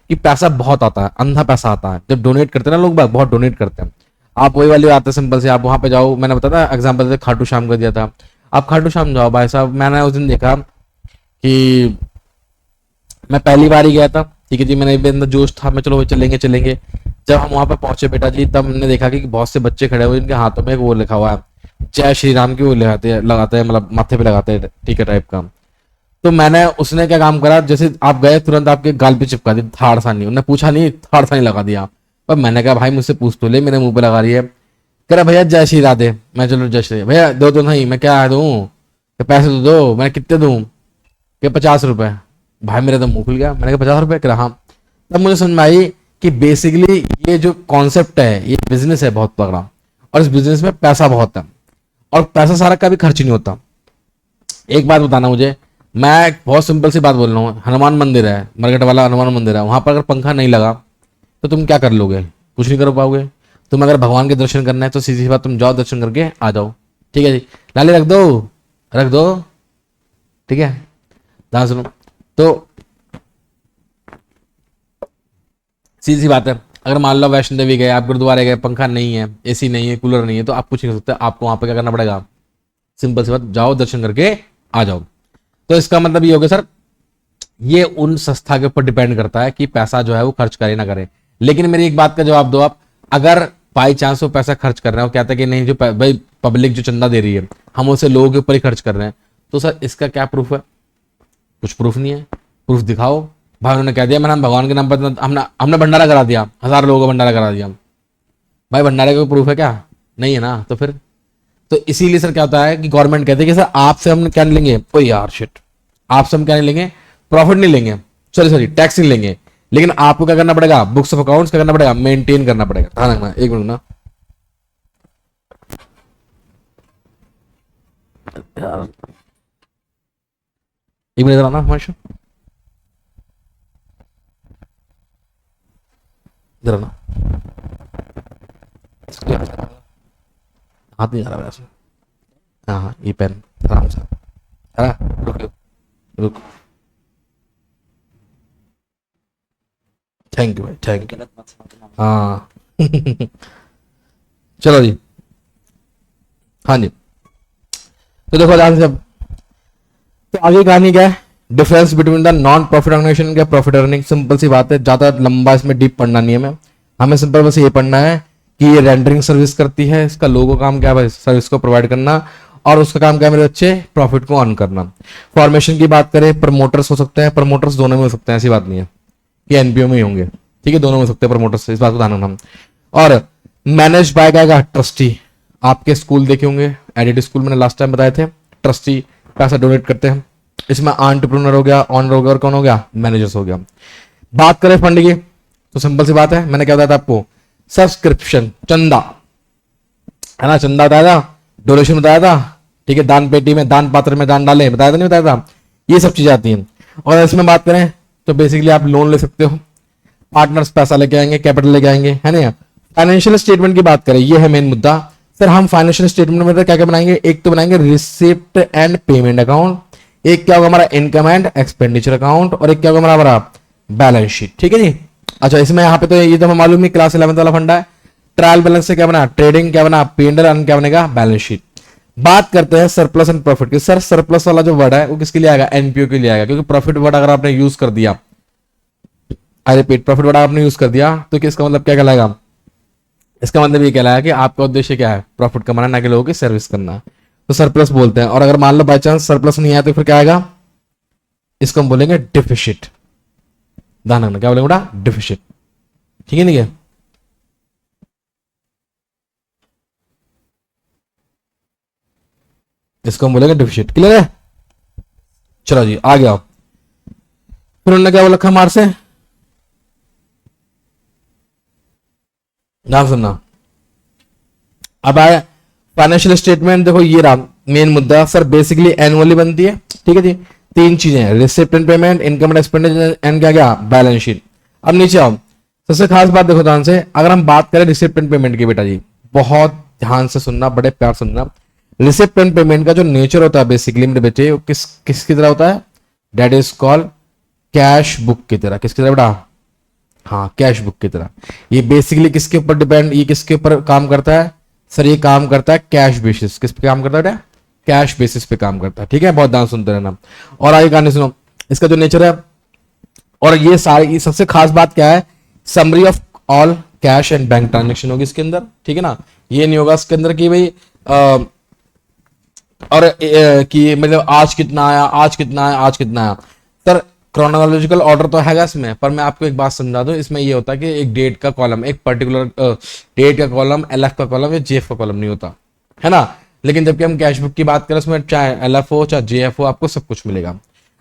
कि पैसा बहुत आता है, अंधा पैसा आता है, जब डोनेट करते हैं ना लोग, बहुत डोनेट करते हैं। आप वही वाली बात है सिंपल से, आप वहां पे जाओ, मैंने बताया था एग्जाम्पल खाटू श्याम का दिया था, आप खाटू श्याम जाओ भाई साहब, मैंने उस दिन देखा कि मैं पहली बार ही गया था, ठीक है जी, मैंने भी अंदर जोश था, मैं चलो चलेंगे चलेंगे। जब हम वहां पे पहुंचे बेटा जी, तब हमने देखा कि बहुत से बच्चे खड़े हुए, इनके हाथों में वो लिखा हुआ है जय श्री राम की, वो लगाते हैं मतलब माथे पे लगाते हैं, ठीक है टाइप का। तो मैंने, उसने क्या काम करा, जैसे आप गए तुरंत आपके गाल पे चिपका दी थाड़ सानी, उन्होंने पूछा नहीं, थाड़ सानी लगा दिया। पर मैंने कहा भाई मुझसे पूछ तो ले, मेरे मुंह पे लगा रही है। कह रहा भैया जय श्री राधे, मैं चलो जय श्री, भैया दो तो नहीं, मैं क्या दूं, पैसे तो दो, मैं कितने दूं, कि 50 रुपए। भाई मेरा तो मुंह खुल गया, मैंने कहा 50 रुपए, कह रहा हाँ। तब मुझे समझ में आई कि बेसिकली ये जो कॉन्सेप्ट है, ये बिजनेस है बहुत तगड़ा, और इस बिजनेस में पैसा बहुत है, और पैसा सारा कभी खर्च नहीं होता। एक बात बताना मुझे, मैं एक बहुत सिंपल सी बात बोल रहा हूँ, हनुमान मंदिर है, मरघट वाला हनुमान मंदिर है, वहां पर अगर पंखा नहीं लगा तो तुम क्या कर लोगे? कुछ नहीं कर पाओगे। तुम अगर भगवान के दर्शन करना है तो सीधी सी बात, तुम जाओ दर्शन करके आ जाओ। ठीक है जी, लाली रख दो, रख दो, ठीक है। ध्यान सुनो, तो सीधी सी बात है, अगर मान लो वैष्णो देवी गए, आप गुरुद्वारे गए, पंखा नहीं है, एसी नहीं है, कूलर नहीं है, तो आप कुछ नहीं कर सकते। आपको वहां पर क्या करना पड़ेगा? सिंपल सी बात, जाओ दर्शन करके आ जाओ। तो इसका मतलब ये हो गया सर, ये उन संस्था के ऊपर डिपेंड करता है कि पैसा जो है वो खर्च करे ना करे। लेकिन मेरी एक बात का जवाब दो आप, अगर बाई चांस वो पैसा खर्च कर रहे हैं, वो कहता है कि नहीं, जो भाई पब्लिक जो चंदा दे रही है हम उसे लोगों के ऊपर ही खर्च कर रहे हैं, तो सर इसका क्या प्रूफ है? कुछ प्रूफ नहीं है। प्रूफ दिखाओ। भाई उन्होंने कह दिया मैंने भगवान के नाम पर हमने भंडारा करा दिया, 1000 लोगों को भंडारा करा दिया, भाई भंडारे का प्रूफ है क्या? नहीं है ना। तो फिर तो इसीलिए सर क्या होता है कि गवर्नमेंट कहते हैं कि सर आपसे हम क्या नहीं लेंगे, ओ यार शिट, आपसे हम क्या नहीं लेंगे, प्रॉफिट नहीं लेंगे, सॉरी टैक्स नहीं लेंगे, लेकिन आपको क्या करना पड़ेगा? बुक्स ऑफ अकाउंट्स क्या करना पड़ेगा? मेंटेन करना पड़ेगा। ध्यान रखना, एक मिनट ना यार, एक मिनट आना हमारे, इधर आना, हाथ नहीं आ रहा मेरा इसमें। हाँ हाँ, ये पेन आराम से, है ना, रुक रुक रुक, थैंक यू भाई, थैंक यू। हाँ चलो जी, हाँ जी, तो देखो ध्यान से अब, तो आगे कहानी क्या है? Difference between the non profit organisation क्या प्रॉफिट अर्निंग। सिंपल सी बात है, ज्यादा लंबा इसमें डीप पढ़ना नहीं है हमें, हमें सिंपल बस ये पढ़ना है कि ये रेंडरिंग सर्विस करती है, इसका लोगो काम क्या है? सर्विस को प्रोवाइड करना, और उसका काम क्या है मेरे बच्चे? प्रॉफिट को अर्न करना। फॉर्मेशन की बात करें, प्रमोटर्स हो सकते हैं, प्रमोटर्स दोनों में हो सकते हैं, ऐसी बात नहीं है कि एनपीओ में ही होंगे, ठीक है, दोनों में हो सकते हैं प्रमोटर्स, इस बात को ध्यान रखना। और मैनेज बाय क्या? ट्रस्टी। आपके स्कूल देखे होंगे, एडिट स्कूल मैंने लास्ट टाइम बताए थे, ट्रस्टी पैसा डोनेट करते हैं। इसमें एंटरप्रेन्योर हो गया, ऑनर हो गया, और कौन हो गया? मैनेजर्स हो गया। बात करें फंड की, तो सिंपल सी बात है, मैंने क्या बताया था आपको? सब्सक्रिप्शन, चंदा, है ना, चंदा बताया था, डोनेशन बताया था, ठीक है, दान पेटी में, दान पात्र में दान डाले, बताया था नहीं बताया था? ये सब चीजें आती हैं। और इसमें बात करें तो बेसिकली आप लोन ले सकते हो, पार्टनर्स पैसा लेके आएंगे, कैपिटल लेके आएंगे, है ना। फाइनेंशियल स्टेटमेंट की बात करें, ये है मेन मुद्दा सर। हम फाइनेंशियल स्टेटमेंट में क्या क्या बनाएंगे? एक तो बनाएंगे रिसिप्ट एंड पेमेंट अकाउंट, एक क्या होगा हमारा? इनकम एंड एक्सपेंडिचर अकाउंट, और एक क्या होगा हमारा? बैलेंस शीट, ठीक है जी। अच्छा, इसमें यहाँ पे तो ये तो हमें मालूम है, क्लास 11 वाला फंडा है। ट्रायल बैलेंस से क्या बना? ट्रेडिंग क्या बना? P&L, क्या बनेगा? Balance sheet. बात करते हैं सरप्लस एंड प्रॉफिट की। सर सरप्लस वाला जो वर्ड है वो किसके लिए आएगा? एनपीओ के लिए आएगा, क्योंकि प्रॉफिट वर्ड अगर आपने यूज कर दिया, आई रिपीट, प्रॉफिट वर्ड आपने यूज कर दिया तो इसका मतलब क्या कहलाएगा? इसका मतलब ये कहलाएगा कि आपका उद्देश्य क्या है? प्रॉफिट कमाना, ना कि लोगों की सर्विस करना। तो सरप्लस बोलते हैं। और अगर मान लो बाई चांस सरप्लस नहीं आया तो फिर क्या आएगा? इसको हम बोलेंगे डिफिशिट। ध्यान रखना, क्या बोलेंगे बेटा? डिफिशिट, ठीक है, नहीं है? इसको हम बोलेंगे डिफिशिट। क्लियर है? चलो जी, आ गया। फिर उन्होंने क्या बोला रखा हमारे से? ध्यान सुनना। अब आया फाइनेंशियल स्टेटमेंट। देखो ये रहा मेन मुद्दा सर, बेसिकली एनुअली बनती है, ठीक है जी। तीन चीजें हैं, receipt and payment, income and expenditure, and क्या क्या? Balance sheet. अब नीचे आओ, सबसे खास बात देखो ध्यान से, अगर हम बात करें रिसिप्ट एंड पेमेंट की बेटा जी, बहुत ध्यान से सुनना, बड़े प्यार सुनना। रिसिप्ट एंड पेमेंट का जो नेचर होता है बेसिकली मेरे बच्चे, वो किसकी तरह होता है? That is called cash book की तरह। किसकी तरह बेटा? हाँ, कैश बुक की तरह। ये बेसिकली किसके ऊपर डिपेंड, ये किसके ऊपर काम करता है सर? ये काम करता है कैश बेसिस। किस पे काम करता है बेटा? कैश बेसिस पे काम करता है, ठीक है, बहुत ध्यान सुनते रहना। और आगे कहानी सुनो, इसका जो नेचर है, और ये सारी, ये सबसे खास बात क्या है? Summary of all cash and bank transaction होगी इसके अंदर, ठीक है ना। ये नहीं होगा इसके अंदर कि भाई कि मतलब आज कितना आया, आज कितना आया, आज कितना आया। सर क्रोनोलॉजिकल ऑर्डर तो हैगा इसमें, पर मैं आपको एक बात समझा दूं, इसमें ये होता है कि एक डेट का कॉलम, एक पर्टिकुलर डेट का कॉलम, एलएफ का कॉलम या जेएफ का कॉलम नहीं होता, है ना। लेकिन जबकि हम कैश बुक की बात करें, उसमें चाहे एलएफ हो चाहे जेएफ हो, आपको सब कुछ मिलेगा।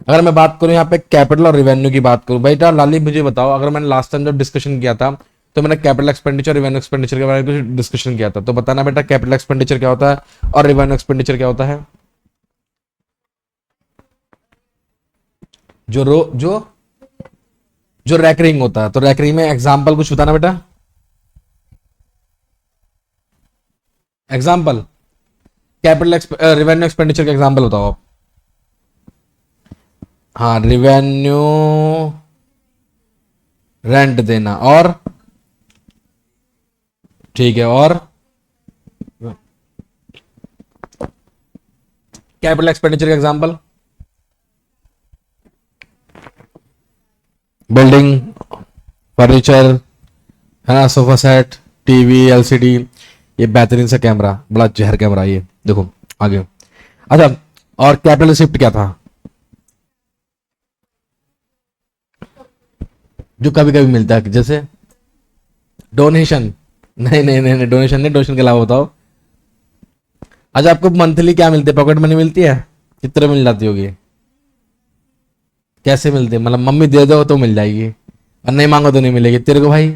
अगर मैं बात करूं यहाँ पे कैपिटल और रिवेन्यू की बात करूं, बेटा लाली मुझे बताओ, अगर मैंने लास्ट टाइम जब डिस्कशन किया था तो मैंने कैपिटल एक्सपेंडिचर रिवेन्यू एक्सपेंडिचर के बारे में डिस्कशन किया था, तो बताना बेटा कैपिटल एक्सपेंडिचर क्या होता है और रिवेन्यू एक्सपेंडिचर क्या होता है। जो रो जो जो रैकरिंग होता है, तो रैकरिंग में एग्जाम्पल कुछ बताना बेटा, एग्जाम्पल कैपिटल रिवेन्यू एक्सपेंडिचर का एग्जाम्पल बताओ आप। हाँ, रिवेन्यू रेंट देना, और ठीक है, और कैपिटल एक्सपेंडिचर का एग्जाम्पल बिल्डिंग, फर्नीचर, है ना, सोफा सेट, टीवी, एलसीडी, ये बेहतरीन सा कैमरा, बड़ा जहर कैमरा ये देखो आगे। अच्छा, और कैपिटल रिसिप्ट क्या था, जो कभी कभी मिलता है, जैसे डोनेशन, नहीं नहीं नहीं, डोनेशन नहीं, डोनेशन के अलावा बताओ। अच्छा, आपको मंथली क्या मिलती है, पॉकेट मनी मिलती है, कितने मिल जाती होगी, कैसे मिलते हैं, मतलब मम्मी दे दो तो मिल जाएगी और नहीं मांगो तो नहीं मिलेगी तेरे को भाई,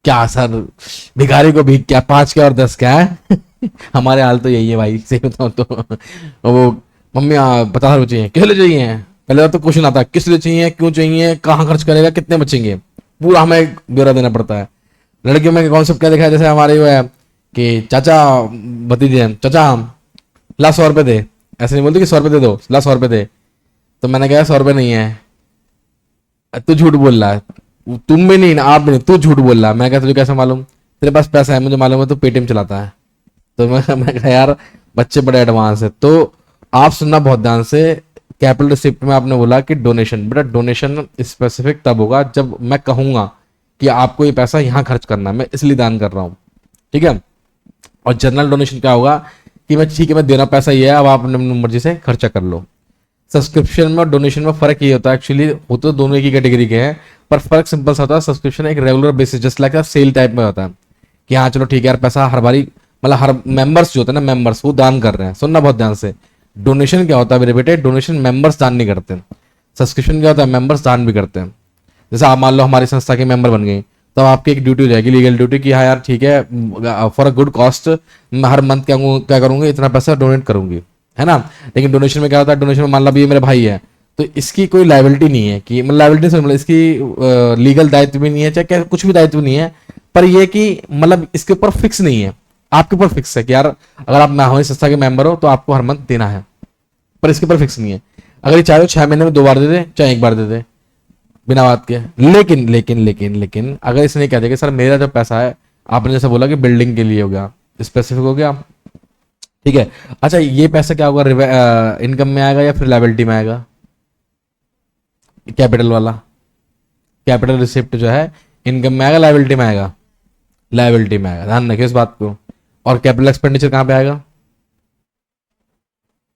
क्या सर, भिखारी को भीख क्या, 5 क्या और 10 क्या है हमारे हाल तो यही है भाई, सही बताऊं तो वो मम्मी 50 रुपये चाहिए, किस लिए चाहिए, पहले तो क्वेश्चन आता है किस लिए चाहिए, क्यों चाहिए, कहाँ खर्च करेगा, कितने बचेंगे, पूरा हमें ब्यौरा देना पड़ता है। लड़कियों में कॉन्सेप्ट क्या देखा है, जैसे हमारे वो है कि चाचा, भतीजे, चाचा ला 100 रुपये दे, ऐसे नहीं बोलते कि 100 रुपये दे दो, ला 100 रुपये दे, तो मैंने कहा 100 रुपये नहीं है, तू झूठ बोल रहा है, तुम भी नहीं ना, आप भी नहीं, तू झूठ बोल रहा है। मैं कहा तुझे कैसे मालूम, तेरे पास पैसा है, मुझे मालूम है, तू पेटीएम चलाता है। तो मैं कहा यार बच्चे बड़े एडवांस है। तो आप सुनना बहुत ध्यान से, कैपिटल रिसिप्ट में आपने बोला कि डोनेशन, बेटा डोनेशन स्पेसिफिक तब होगा जब मैं कहूंगा कि आपको ये पैसा यहाँ खर्च करना है, मैं इसलिए दान कर रहा हूँ, ठीक है। और जनरल डोनेशन क्या होगा कि मैं ठीक है, मैं देना पैसा ये है, अब आप अपनी मर्जी से खर्चा कर लो। सब्सक्रिप्शन में और डोनेशन में फर्क ये होता है, एक्चुअली वो तो दोनों एक ही कैटेगरी के हैं, पर फर्क सिंपल सा होता है। सब्सक्रिप्शन एक regular basis just like sale type में होता है कि हाँ चलो ठीक है यार, पैसा हर बारी, मतलब हर मेंबर्स जो होते हैं ना, मेंबर्स वो दान कर रहे हैं, सुनना बहुत ध्यान से। डोनेशन क्या होता है मेरे बेटे, डोनेशन मेंबर्स दान नहीं करते, सब्सक्रिप्शन क्या होता है, मेंबर्स दान भी करते हैं। जैसे आप मान लो हमारी संस्था के मेंबर बन गए, तो आपकी एक ड्यूटी हो जाएगी, लीगल ड्यूटी, कि हाँ यार ठीक है, फॉर अ गुड कॉस्ट मैं हर मंथ क्या करूंगी, इतना पैसा डोनेट करूंगी, है ना। लेकिन डोनेशन में क्या होता है, डोनेशन में मान लो ये मेरा भाई है, तो इसकी कोई लाइबिलिटी नहीं है, कि मतलब लाइबिलिटी से मतलब इसकी लीगल दायित्व भी नहीं है, चाहे कुछ भी दायित्व नहीं है, पर ये कि मतलब इसके ऊपर फिक्स नहीं है, आपके ऊपर फिक्स है कि यार अगर आप हमारी संस्था के मेंबर हो तो आपको हर मंथ देना है, पर इसके ऊपर फिक्स नहीं है। अगर ये चाहे तो 6 महीने में 2 बार दे दे, चाहे 1 बार दे दे, बिना बात के। लेकिन लेकिन लेकिन लेकिन अगर इसने कह दिया कि सर मेरा जो पैसा है, आपने जैसे बोला कि बिल्डिंग के लिए हो गया, स्पेसिफिक हो गया, ठीक है। अच्छा, ये पैसा क्या होगा, इनकम में आएगा या फिर लायबिलिटी में आएगा, कैपिटल वाला, कैपिटल रिसिप्ट जो है इनकम में आएगा, लायबिलिटी में आएगा, लायबिलिटी में आएगा, ध्यान रखिए इस बात को। और कैपिटल एक्सपेंडिचर कहां पे आएगा,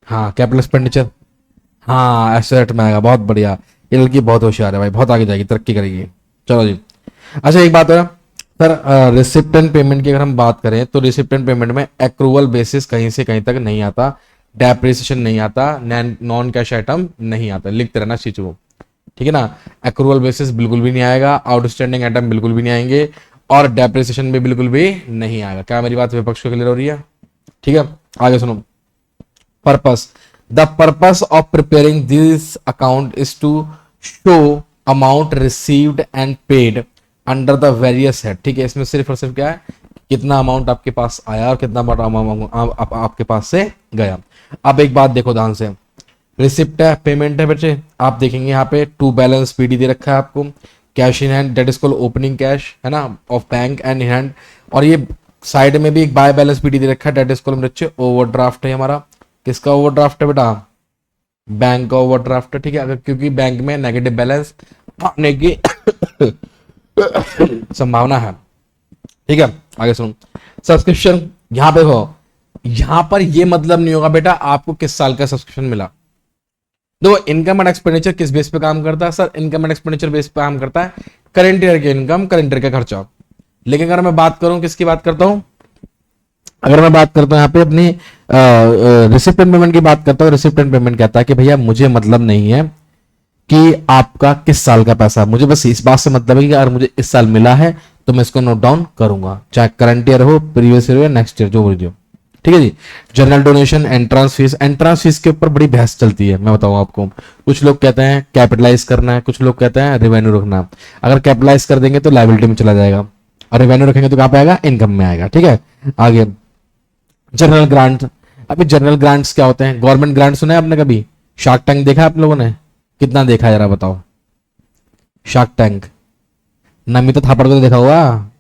हाँ कैपिटल एक्सपेंडिचर, हाँ एसेट में आएगा, बहुत बढ़िया, ये लड़की बहुत होशियार है भाई, बहुत आगे जाएगी, तरक्की करेगी। चलो जी। अच्छा एक बात है सर, रिसिप्ट एंड पेमेंट की अगर हम बात करें तो रिसिप्ट एंड पेमेंट में एक्रूवल बेसिस कहीं से कहीं तक नहीं आता, डेप्रिसिएशन नहीं आता, नॉन कैश आइटम नहीं आता, लिखते रहना चीजों को, ठीक है ना। एक्रूवल बेसिस बिल्कुल भी नहीं आएगा, आउटस्टैंडिंग आइटम बिल्कुल भी नहीं आएंगे, और डेप्रिसिएशन भी बिल्कुल भी नहीं आएगा। क्या मेरी बात विपक्ष को क्लियर हो रही है, ठीक है। आगे सुनो, purpose, the purpose of preparing this account is to show amount received and paid under the various head, ठीक है। इसमें सिर्फ और सिर्फ क्या है, कितना अमाउंट आपके पास आया और कितना अमाउंट आपके पास से गया। अब एक बात देखो ध्यान से, रिसिप्ट है, पेमेंट है बच्चे, आप देखेंगे यहाँ पे टू बैलेंस पीडी दे रखा है आपको, cash in hand that is called opening cash, है ना, of bank and in hand, और ये साइड में भी एक बाय बैलेंस पीडी दे रखा है दैट इज कॉल्ड बच्चे ओवरड्राफ्ट है हमारा। किसका ओवरड्राफ्ट है बेटा, बैंक का ओवरड्राफ्ट है, ठीक है। अगर क्योंकि बैंक में नेगेटिव बैलेंस आने की संभावना है, ठीक है। आगे सुन, सब्सक्रिप्शन, यहां पे हो, यहां पर ये मतलब नहीं होगा बेटा आपको किस साल का सब्सक्रिप्शन मिला। देखो इनकम एंड एक्सपेंडिचर किस बेस पे काम करता है sir, income and expenditure base पे काम करता है करंट ईयर के इनकम, करंट ईयर का खर्चा। लेकिन अगर मैं बात करूं, किसकी बात करता हूं, अगर मैं बात करता हूँ यहाँ पे अपनी रिसिप्टेंट पेमेंट की बात करता हूँ, रिसिप्टेंट पेमेंट कहता है कि भैया मुझे मतलब नहीं है कि आपका किस साल का पैसा, मुझे बस इस बात से मतलब है कि अगर मुझे इस साल मिला है तो मैं इसको नोट डाउन करूंगा, चाहे करंट ईयर हो, प्रीवियस ईयर हो या नेक्स्ट ईयर जो भी हो। ठीक है जी। जनरल डोनेशन, एंट्रेंस फीस के ऊपर बड़ी बहस चलती है, मैं बताऊं आपको। कुछ लोग कहते हैं कैपिटलाइज करना है, कुछ लोग कहते हैं रेवेन्यू रखना है। अगर कैपिटलाइज कर देंगे तो लाइबिलिटी में चला जाएगा, और रेवेन्यू रखेंगे तो कहां पे आएगा, इनकम में आएगा। ठीक है, आगे जनरल ग्रांट। अभी जनरल ग्रांट्स क्या होते हैं? गवर्नमेंट ग्रांट सुना है आपने कभी? शार्क टैंक देखा है आप लोगों ने? कितना देखा है जरा बताओ? शार्क टैंक नमिता थापड़ को तो देखा होगा,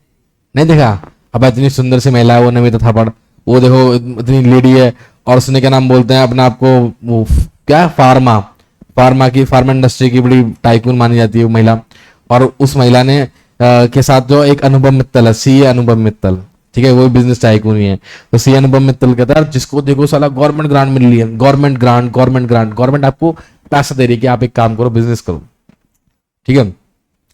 नहीं देखा? अब इतनी सुंदर सी महिला है वो नमिता थापड़, वो देखो इतनी लेडी है, और उसने क्या नाम बोलते हैं अपने आप को, वो क्या, फार्मा इंडस्ट्री की बड़ी टाइकून मानी जाती है वो महिला। और उस महिला ने के साथ जो एक अनुभव मित्तल है, सी अनुभव मित्तल, ठीक है, वो बिजनेस टाइकून ही है। तो सी अनुभव मित्तल कहता है जिसको देखो साला गवर्नमेंट ग्रांट मिल रही है, गवर्नमेंट आपको पैसा दे रही है कि आप एक काम करो, बिजनेस करो। ठीक है,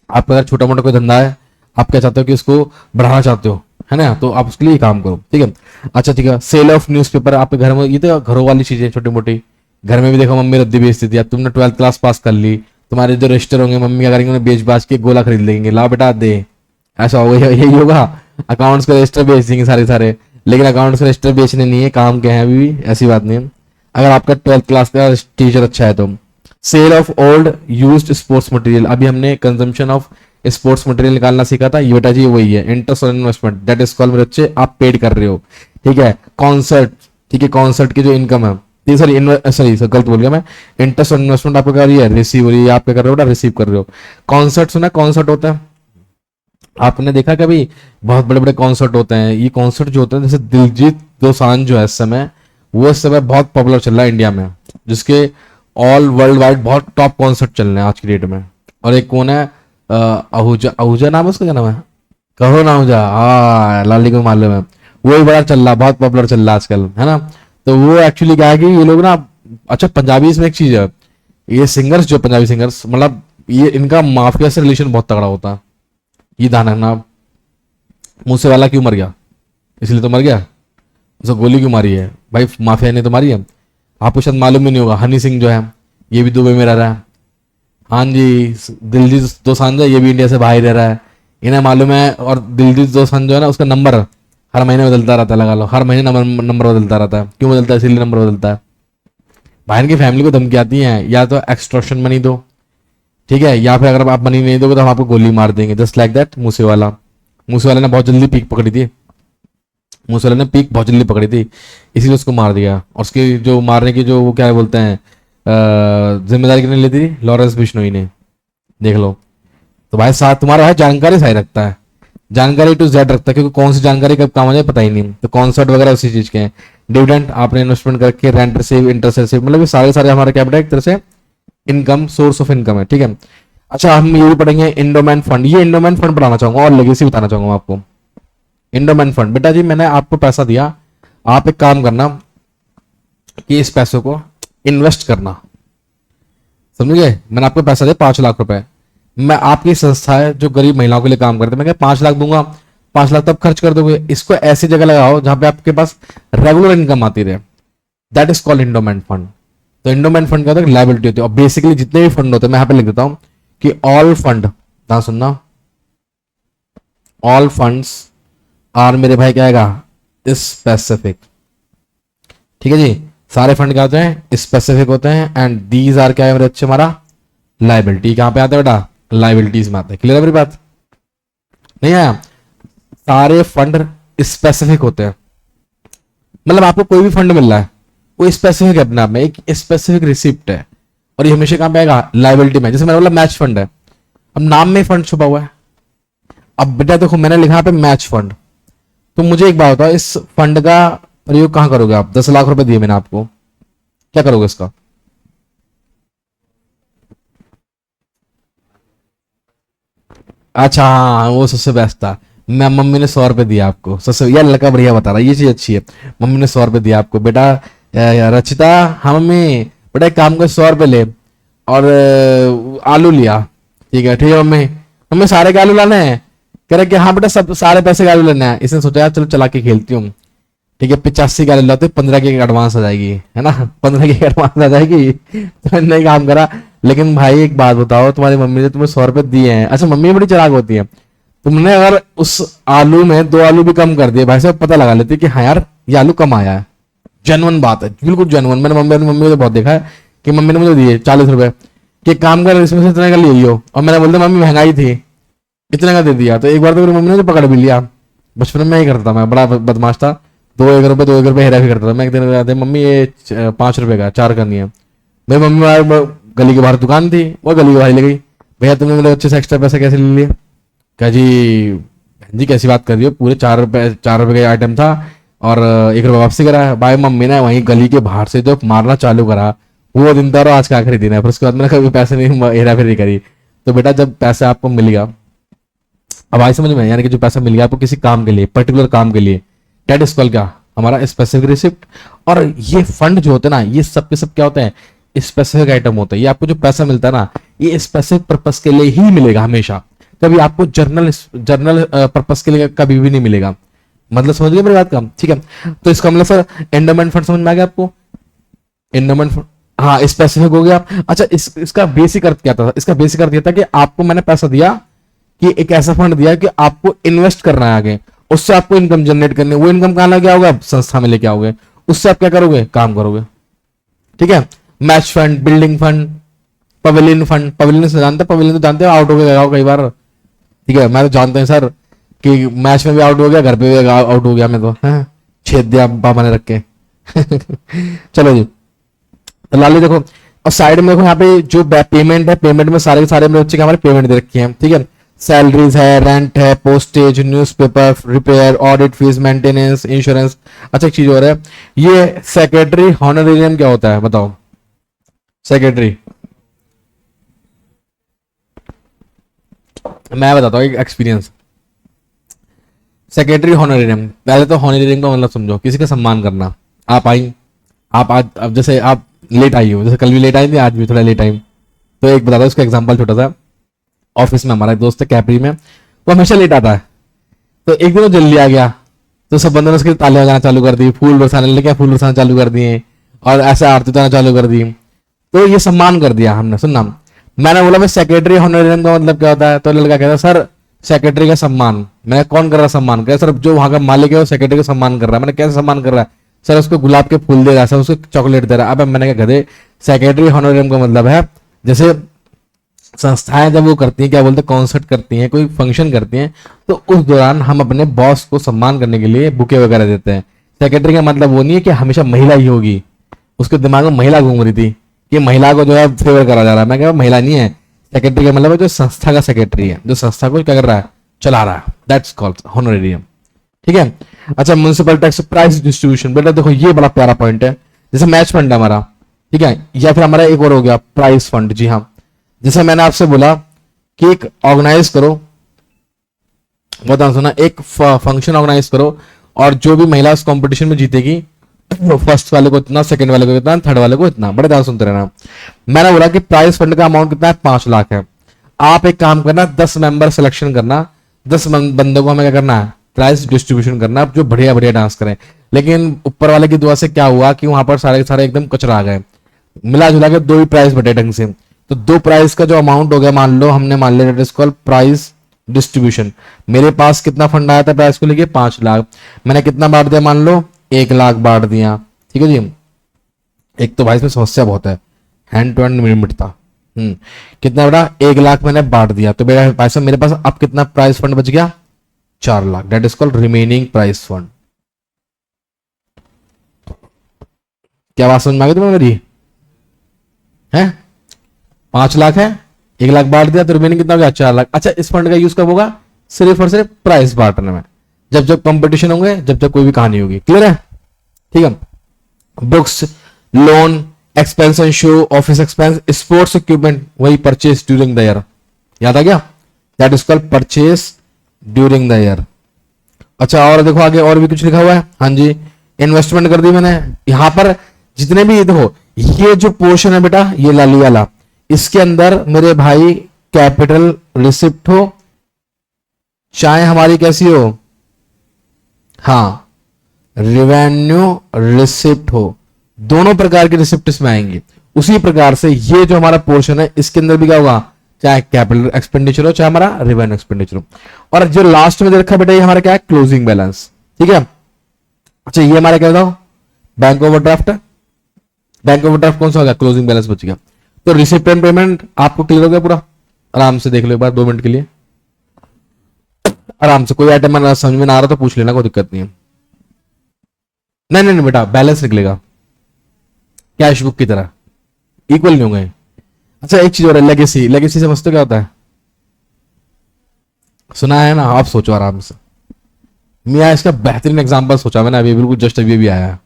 आपका अगर छोटा मोटा कोई धंधा है, आप क्या चाहते हो कि उसको बढ़ाना चाहते हो, है ना, तो आप उसके लिए काम करो। ठीक है, अच्छा ठीक है। सेल ऑफ न्यूज़पेपर आपके घर में, ये तो घरों वाली चीजें छोटी मोटी, घर में भी देखो मम्मी रद्दी बेचती थी, अब तुमने 12th क्लास पास कर ली, तुम्हारे जो रजिस्टर होंगे मम्मी क्या करेंगे, उन्हें बेच बाच के गोला खरीद लेंगे, लाओ बेटा दे, ऐसा होगा, यही होगा। अकाउंट्स का रजिस्टर बेच देंगे सारे सारे, लेकिन अकाउंट्स का रजिस्टर बेचने नहीं है, काम के हैं अभी भी, ऐसी बात नहीं है अगर आपका 12th क्लास का टीचर अच्छा है तो। Sale of old used sports material, अभी हमने कंजम्पशन ऑफ स्पोर्ट्स मटेरियल निकालना सीखा था, ये बेटा जी वही है, interest on investment, that is called, मेरे बच्चे आप पेड कर रहे हो। ठीक है, कॉन्सर्ट, ठीक है, कॉन्सर्ट की जो इनकम है, सॉरी गलत बोल गया मैं, इंटरेस्ट ऑन इन्वेस्टमेंट आपको क्या हो रही है, रिसीव हो रही है, आप क्या कर रहे हो बेटा, रिसीव कर रहे हो। कॉन्सर्ट सुना, कॉन्सर्ट होता है, आपने देखा कभी? बहुत बड़े बड़े कॉन्सर्ट होते हैं, ये कॉन्सर्ट जो होते हैं, जैसे दिलजीत दोसांझ जो है इस समय, वो इस समय बहुत पॉपुलर चल रहा है इंडिया में, जिसके ऑल वर्ल्ड वाइड बहुत टॉप कॉन्सर्ट चल रहे हैं आज की डेट में। और एक कौन है, आहूजा, आहूजा नाम है उसका, क्या नाम है, कहो ना आहूजा, हाँ लाली को मालूम है, वो भी बड़ा चल रहा है, बहुत पॉपुलर चल रहा है आजकल, है ना। तो वो एक्चुअली क्या है कि ये लोग ना, अच्छा पंजाबी इसमें एक चीज है, ये सिंगर्स जो पंजाबी सिंगर्स, मतलब ये इनका माफिया से रिलेशन बहुत तगड़ा होता है। ये ध्यान रखना। मूसे वाला क्यों मर गया? इसलिए तो मर गया, उसे गोली क्यों मारी है भाई, माफिया ने तो मारी है। आपको शायद मालूम भी नहीं होगा, हनी सिंह जो है ये भी दुबई में रह रहा है, हाँ जी, दिलजीत दोसांझ है ये भी इंडिया से बाहर रह रहा है, इन्हें मालूम है। और दिलजीत दोसांझ जो है ना, उसका नंबर हर महीने बदलता रहता है, लगा लो हर महीने नंबर बदलता रहता है। क्यों बदलता है? इसीलिए नंबर बदलता है, भाई इनकी फैमिली को धमकी आती है, या तो एक्सटॉर्शन मनी दो, ठीक है, या फिर अगर आप मनी नहीं दोगे तो हम आपको गोली मार देंगे, जस्ट लाइक दैट। मूसेवाला ने बहुत जल्दी पीक पकड़ी थी, मूसेवाला ने पीक बहुत जल्दी पकड़ी थी, इसीलिए उसको मार दिया। और उसकी जो मारने की जो वो क्या बोलते हैं जिम्मेदारी किसने ली थी? लॉरेंस बिश्नोई ने, देख लो। तो भाई साथ तुम्हारा भाई जानकारी सही रखता है, जानकारी टू जेड रखता है, क्योंकि कौन सी जानकारी कब काम आ जाए पता ही नहीं। तो कॉन्सर्ट वगैरह उसी चीज के हैं। डिविडेंड आपने इन्वेस्टमेंट करके, रेंट रिसीव, इंटरेस्ट रिसीव, मतलब ये सारे सारे हमारे कैपिटल एक तरह से इनकम, सोर्स ऑफ इनकम है। ठीक है, अच्छा हम ये भी पढ़ेंगे इंडोमेंट फंड, ये इंडोमेंट फंड पढ़ाना चाहूंगा और लेगेसी बताना चाहूंगा आपको। इंडोमेंट फंड, बेटा जी मैंने आपको पैसा दिया, आप एक काम करना कि इस पैसों को इन्वेस्ट करना, समझ गए? मैंने आपको पैसा दिया 5 लाख रुपए, मैं आपकी संस्था है जो गरीब महिलाओं के लिए काम करते हैं, मैं क्या 5 लाख दूंगा, 5 लाख तब खर्च कर दोगे, इसको ऐसी जगह लगाओ जहां पे आपके पास रेगुलर इनकम आती रहे, that is called endowment fund. तो इंडोमेंट फंड क्या होता है? लायबिलिटी होती है। और बेसिकली जितने भी फंड होते हैं, मैं यहां पे लिख देता हूं कि ऑल फंड, ना सुनना, ऑल फंड्स आर मेरे भाई क्या आएगा? स्पेसिफिक। ठीक है जी, सारे फंड क्या होते हैं? स्पेसिफिक होते हैं, एंड दीज आर क्या है मेरे अच्छे, हमारा लायबिलिटी। कहां पे आता है बेटा? लायबिलिटीज में आता है। क्लियर है मेरी बात? नहीं आया? सारे फंड स्पेसिफिक होते हैं, मतलब आपको कोई भी फंड मिल रहा है वो स्पेसिफिक है अपने आप में, एक स्पेसिफिक रिसिप्ट है, और ये हमेशा कहां पे आएगा? लायबिलिटी में। जैसे मैंने बोला मैच फंड है, अब नाम में फंड छुपा हुआ है। अब बेटा देखो मैंने लिखा पे मैच फंड, तो मुझे एक बात बताओ, इस फंड का प्रयोग कहां करोगे आप? 10 लाख रुपए दिए मैंने आपको, क्या करोगे इसका? अच्छा हाँ, वो सबसे बेस्ट था। मैं, मम्मी ने 100 रुपए दिया आपको, सबसे, यार लड़का बढ़िया बता रहा है, ये चीज अच्छी है। मम्मी ने 100 रुपए दिया आपको, बेटा रचिता, हाँ मम्मी, बेटा एक काम कर 100 रुपए ले, और आलू लिया। ठीक है मम्मी, मम्मी सारे के आलू लाने हैं? कह रहे कि हाँ बेटा सब सारे पैसे के आलू लेने हैं। इसने सोचा यार चलो चला के खेलती हूँ, ठीक है, 85 का ले लो तो 15 की एडवांस आ जाएगी, है ना, 15 की एडवांस आ जाएगी। तो मैंने नहीं काम करा। लेकिन भाई एक बात बताओ, तुम्हारी मम्मी ने तुम्हें 100 रुपए दिए हैं, अच्छा मम्मी बड़ी चालाक होती है, तुमने अगर उस आलू में 2 आलू भी कम कर दिए, भाई साहब पता लगा लेती कि हाँ यार ये आलू कम आया है। जेन्युइन बात है, बिल्कुल जेन्युइन। मैंने मम्मी मम्मी को तो बहुत देखा है कि मम्मी ने मुझे दिए 40 रुपए कि काम कर, इसमें से इतने का ले लियो, और मैंने बोलता मम्मी महंगाई थी, इतने का दे दिया। तो एक बार तो मेरी मम्मी ने मुझे पकड़ भी लिया। बचपन में ही करता था मैं, बड़ा बदमाश था। 2 1 रुपए 2 1 रुपए हेरा फेरी करता था मैं। एक दिन कहते मम्मी ये 5 रुपए का 4 करनी है। मेरी मम्मी गली के बाहर दुकान थी, वो गली के बाहर ले गई, भैया तुमने मेरे अच्छे से एक्स्ट्रा पैसे कैसे ले लिए? कहा जी बहन जी कैसी बात कर रही हो, पूरे 4 रुपए का आइटम था और 1 रुपया वापसी करा है। भाई मम्मी ने वहीं गली के बाहर से जो मारना चालू करा, वो दिन था और आज का आखिरी दिन है। फिर उसके बाद मैंने कभी पैसे नहीं हेरा फेरी करी। तो बेटा जब पैसा आपको मिल गया, अब आई समझ में, यानी कि जो पैसा मिल गया आपको किसी काम के लिए, पर्टिकुलर काम के लिए, डेट इज कॉल क्या हमारा स्पेसिफिक रिसिप्ट। और ये फंड जो होते हैं ना, ये सब के सब क्या होते हैं, स्पेसिफिक आइटम होता है। ये आपको जो पैसा मिलता है ना, ये स्पेसिफिक पर्पस के लिए ही मिलेगा हमेशा, कभी आपको जर्नल जर्नल पर्पस के लिए कभी भी नहीं मिलेगा। मतलब समझ गए मेरी बात का? ठीक है, तो इसका मतलब सर एंडोमेंट फंड समझ में आ गया आपको? एंडोमेंट फंड, हाँ स्पेसिफिक हो गया। अच्छा इसका बेसिक अर्थ क्या था? इसका बेसिक अर्थ यह था कि आपको मैंने पैसा दिया, कि एक ऐसा फंड दिया कि आपको इन्वेस्ट करना है आगे, उससे आपको इनकम जनरेट करनी है। वो इनकम कहां लगे आओगे? आप संस्था में लेके आओगे, उससे आप क्या करोगे? काम करोगे। ठीक है, match fund, building fund, pavilion fund, pavilion से जानते हैं? पवेलियन तो जानते हो, आउट हो गया कई बार। ठीक है, मैं तो जानते हैं सर कि मैच में भी आउट हो गया, घर पे भी आउट हो गया मैं तो, है छेद दिया पापा ने रख के। चलो जी, तो लाली देखो, और साइड में देखो यहाँ पे जो पेमेंट है, पेमेंट में सारे के सारे मेरे बच्चे के हमारे पेमेंट दे रखी है। ठीक है, सैलरीज है, रेंट है, postage, newspaper, repair, audit fees, maintenance, insurance. अच्छा एक चीज और है, ये सेक्रेटरी हॉनरेरियम क्या होता है बताओ? सेक्रेटरी, मैं बताता हूँ एक एक्सपीरियंस। सेक्रेटरी हॉनरेरियम, पहले तो हॉनरेरियम का मतलब समझो, किसी का सम्मान करना। आप आई, आप आज, अब जैसे आप लेट आई हो, जैसे कल भी लेट आई थी, आज भी थोड़ा लेट आई, तो एक बताता हूँ उसका एग्जांपल छोटा सा। ऑफिस में हमारा एक दोस्त है कैपरी में, वो हमेशा लेट आता है। तो एक दिन वो जल्दी आ गया, तो सब बंदों ने उसके तालियां बजाना चालू कर दी, फूल बरसाने लगे, फूल बरसाना चालू कर दिए, और ऐसे आरती उतारना चालू कर दी। तो ये सम्मान कर दिया हमने। सुनना, मैंने बोला भाई सेक्रेटरी हॉनरेरियम का मतलब क्या होता है? तो लड़का कहता सर सेक्रेटरी का सम्मान। मैंने कौन कर रहा सम्मान? कह सर जो वहां का मालिक है वो सेक्रेटरी का सम्मान कर रहा है। मैंने कैसे सम्मान कर रहा है? सर उसको गुलाब के फूल दे रहा है, सर उसको चॉकलेट दे रहा है। अब मैंने क्या गधे, सेक्रेटरी हॉनरेरियम का मतलब है जैसे संस्थाएं जब वो करती हैं, क्या बोलते हैं, कॉन्सर्ट करती हैं, कोई फंक्शन करती हैं, तो उस दौरान हम अपने बॉस को सम्मान करने के लिए बुके वगैरह देते हैं। सेक्रेटरी का मतलब वो नहीं है कि हमेशा महिला ही होगी, उसके दिमाग में महिला घूम रही थी कि महिला को जो है फेवर करा जा रहा है। मैं कह महिला नहीं है, सेक्रेटरी का मतलब है जो संस्था का सेक्रेटरी है, जो संस्था को क्या कर रहा है, चला रहा है, दैट्स कॉल्ड हॉनरेरियम। ठीक है, अच्छा म्युनिसिपल टैक्स, प्राइस डिस्ट्रीब्यूशन, बेटा देखो ये बड़ा प्यारा पॉइंट है। जैसे मैच फंड है हमारा, ठीक है, या फिर हमारा एक और हो गया प्राइस फंड। जी हाँ, जैसे मैंने आपसे बोला कि एक ऑर्गेनाइज करो, बहुत सुना, एक फंक्शन ऑर्गेनाइज करो, और जो भी महिला उस कंपटीशन में जीतेगी, फर्स्ट वाले को इतना, सेकंड वाले को इतना, थर्ड वाले को इतना। बड़े ध्यान सुनते रहना। मैंने बोला कि प्राइस फंड का अमाउंट कितना है? 5 लाख है। आप एक काम करना, 10 मेंबर सिलेक्शन करना, 10 बंदों को हमें क्या करना है, प्राइस डिस्ट्रीब्यूशन करना, जो बढ़िया बढ़िया डांस करें। लेकिन ऊपर वाले की दुआ से क्या हुआ कि वहां पर सारे सारे एकदम कचरा आ गए, मिला जुला के 2 ही प्राइस बटे ढंग से। तो 2 प्राइस का जो अमाउंट हो गया, मान लो हमने मान लिया प्राइस डिस्ट्रीब्यूशन। मेरे पास कितना फंड आया था प्राइस को लेके? 5 लाख। मैंने कितना बांट दिया? मान लो 1 लाख बांट दिया। ठीक है जी, एक तो भाई इसमें समस्या बहुत है, हैंड टू हैंड मिटता। कितना बेटा? 1 लाख मैंने बांट दिया, तो मेरा पैसा मेरे पास अब कितना प्राइस फंड बच गया? 4 lakh. That is called remaining price fund. क्या बात समझ में आ गई तुम्हें मेरी? है 5 लाख है, 1 लाख बांट दिया, तो रिमेनिंग कितना हो गया? 4 लाख। अच्छा इस फंड का यूज कब होगा? सिर्फ और सिर्फ प्राइस बांटने में, जब जब कंपटीशन होंगे, जब जब कोई भी कहानी होगी। क्लियर है? ठीक है, books, loan, expense and show, office expense, sports equipment, वही परचेज ड्यूरिंग द ईयर। याद आ गया? That is called purchase during the year. अच्छा और देखो आगे और भी कुछ लिखा हुआ है। हाँ जी, इन्वेस्टमेंट कर दी मैंने। यहां पर जितने भी देखो, ये जो पोर्शन है बेटा, ये लाली वाला, इसके अंदर मेरे भाई कैपिटल रिसिप्ट हो, चाहे हमारी कैसी हो, हाँ रेवेन्यू रिसिप्ट हो, दोनों प्रकार की रिसिप्ट इसमें आएंगी। उसी प्रकार से ये जो हमारा पोर्शन है इसके अंदर भी क्या होगा, चाहे कैपिटल एक्सपेंडिचर हो चाहे हमारा रेवेन्यू एक्सपेंडिचर हो। और जो लास्ट में दे रखा है बेटा ये हमारा क्या है, क्लोजिंग बैलेंस। ठीक है, अच्छा ये हमारा क्या बताओ, बैंक ओवरड्राफ्ट है। बैंक ओवरड्राफ्ट कौन सा होगा, क्लोजिंग बैलेंस बच गया। तो रिसिप्ट एंड पेमेंट आपको क्लियर हो गया पूरा, आराम से देख लो एक बार 2 मिनट के लिए, आराम से। कोई आइटम समझ में ना आ रहा तो पूछ लेना, कोई दिक्कत नहीं है। नहीं नहीं नहीं बेटा, बैलेंस निकलेगा कैश बुक की तरह, इक्वल नहीं होंगे। अच्छा एक चीज और है, लेगेसी। लेगेसी समझते हो क्या होता है, सुना है ना, आप सोचो आराम से। मैं इसका बेहतरीन एग्जांपल सोचा मैंने अभी, बिल्कुल जस्ट अभी भी आया है।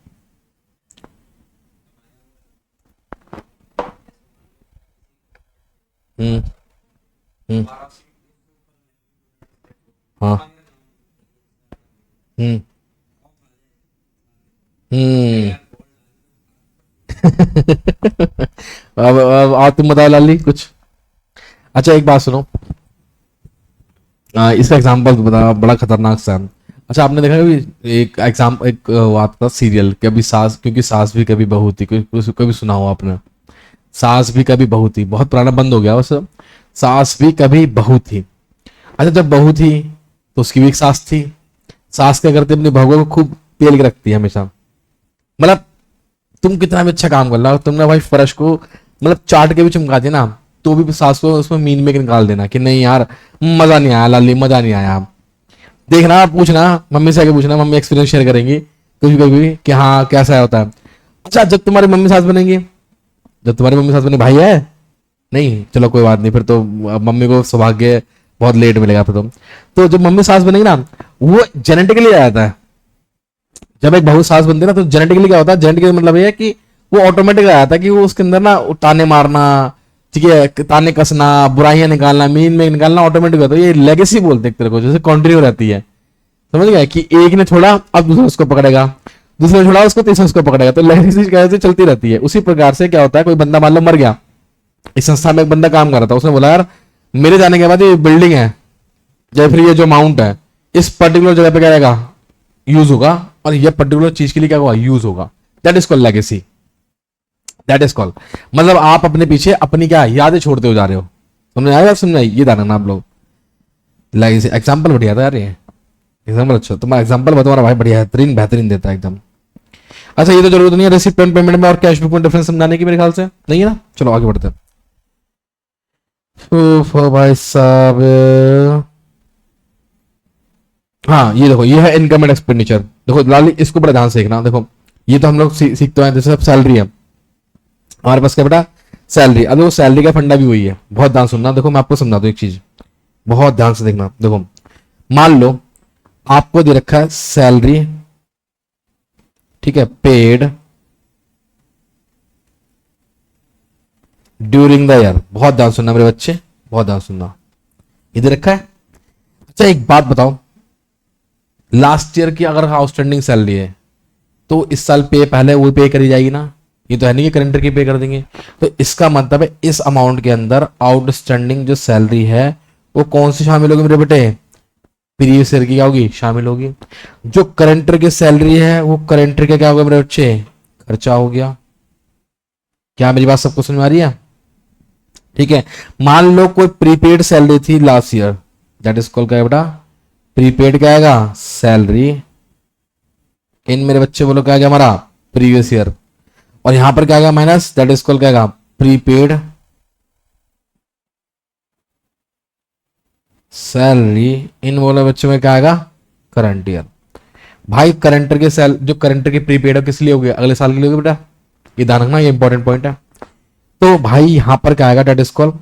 हम्म हम्म हाँ हम्म हम्म अब तुम बताओ लाली कुछ। अच्छा एक बात सुनो, इसका एग्जांपल तो बता, बड़ा खतरनाक सा है। अच्छा आपने देखा कभी एक एग्जाम, एक वो आता था सीरियल, कभी सास, क्योंकि सास भी कभी बहू थी, कभी सुना हो आपने, सास भी कभी बहू थी, बहुत पुराना, बंद हो गया वैसे। सास भी कभी बहू थी। अच्छा जब बहू थी तो उसकी भी एक सास थी। सास क्या करती है, अपनी बहू को खूब पेल के रखती है हमेशा। मतलब तुम कितना भी अच्छा काम कर लो, तुमने भाई फर्श को मतलब चाट के भी चमका दिया ना, तो भी सास को उसमें मीन में निकाल देना कि नहीं यार मजा नहीं आया लाली, मजा नहीं आया। देखना, पूछना मम्मी से आके पूछना, मम्मी एक्सपीरियंस शेयर करेंगी कभी कभी कि हाँ कैसा होता है। अच्छा जब तुम्हारी मम्मी सास बनेंगी, जब तुम्हारी मम्मी सास बने, भाई है नहीं, चलो कोई बात नहीं, फिर तो मम्मी को सौभाग्य बहुत लेट मिलेगा फिर तो जब मम्मी सास बनेगी ना, वो जेनेटिकली आ जाता है। जब एक बहू सास बनती है ना तो जेनेटिकली क्या होता है, जेनेटिकली मतलब ये है कि वो ऑटोमेटिक आ जाता है कि वो उसके अंदर ना ताने मारना, ठीक है, ताने कसना, बुराइयां निकालना, मीन में निकालना ऑटोमेटिक होता है। ये लेगेसी बोलते हैं एक तरह को, जैसे कंटिन्यू रहती है। समझ गया कि एक ने छोड़ा अब दूसरा उसको पकड़ेगा, दूसरे ने छोड़ा उसको तीसरा उसको पकड़ेगा, तो लेगेसी कैसे चलती रहती है। उसी प्रकार से क्या होता है, कोई बंदा मान लो मर गया, इस संस्था में एक बंदा काम कर रहा था, उसने बोला यार मेरे जाने के बाद ये बिल्डिंग है या फिर ये जो अमाउंट है इस पर्टिकुलर जगह पे क्या रहेगा, यूज होगा, और ये पर्टिकुलर चीज के लिए क्या होगा, यूज होगा। That is called legacy, that is called, मतलब आप अपने पीछे अपनी क्या यादें छोड़ते हो जा रहे हो। समझ आया, समझ आई, ये दाना आप लोग। लेगेसी एग्जाम्पल बढ़िया था यार, ये एग्जाम्पल अच्छा, तुम्हारा एग्जाम्पल तुम्हारा भाई बढ़िया बेहतरीन बेहतरीन देता है एकदम। अच्छा ये तो जरूरत नहीं है रिसिप्ट एंड पेमेंट में और कैश बुक में डिफरेंस समझाने की, मेरे ख्याल से नहीं है ना। चलो आगे बढ़ते हैं। भाई साहब, हाँ ये देखो, ये है इनकम एंड एक्सपेंडिचर। देखो लाली इसको बड़ा ध्यान से देखना। देखो ये तो हम लोग सीखते हैं, जैसे सैलरी है हमारे पास, क्या बेटा, सैलरी। अब देखो सैलरी का फंडा भी वही है, बहुत ध्यान सुनना। देखो मैं आपको समझा दूं एक चीज, बहुत ध्यान से देखना। देखो मान लो आपको दे रखा है सैलरी, ठीक है, पेड ड्यूरिंग द ईयर। बहुत ध्यान सुनना मेरे बच्चे, बहुत ध्यान सुनना, ये दे रखा है। अच्छा एक बात बताओ, लास्ट ईयर की अगर आउटस्टैंडिंग सैलरी है तो इस साल पे पहले वो पे करी जाएगी ना, ये तो है नहीं कि करंट ईयर की पे कर देंगे। तो इसका मतलब है इस अमाउंट के अंदर आउटस्टैंडिंग जो सैलरी है वो कौन सी शामिल होगी मेरे बेटे, प्रीवियस ईयर की क्या होगी, शामिल होगी। जो करंट ईयर की सैलरी है वो करंट ईयर का क्या होगा मेरे बच्चे, खर्चा हो गया। क्या मेरी बात सबको समझ में आ रही है, ठीक है। मान लो कोई प्रीपेड सैलरी थी last year, that is called क्या है बेटा, प्रीपेड क्या आएगा, सैलरी इन मेरे बच्चे बोलो क्या आ गया हमारा, प्रीवियस ईयर। और यहां पर क्या आएगा माइनस, दैट इज कॉल्ड क्या आएगा, प्रीपेड सैलरी इन बोलो बच्चों में क्या आएगा, करंट ईयर। भाई करंट के सैल जो करंट की प्रीपेड है किस लिए होगी, अगले साल के लिए होगी बेटा, ये ध्यान रखना, ये इंपॉर्टेंट पॉइंट है। तो भाई यहां पर क्या आएगा, that is called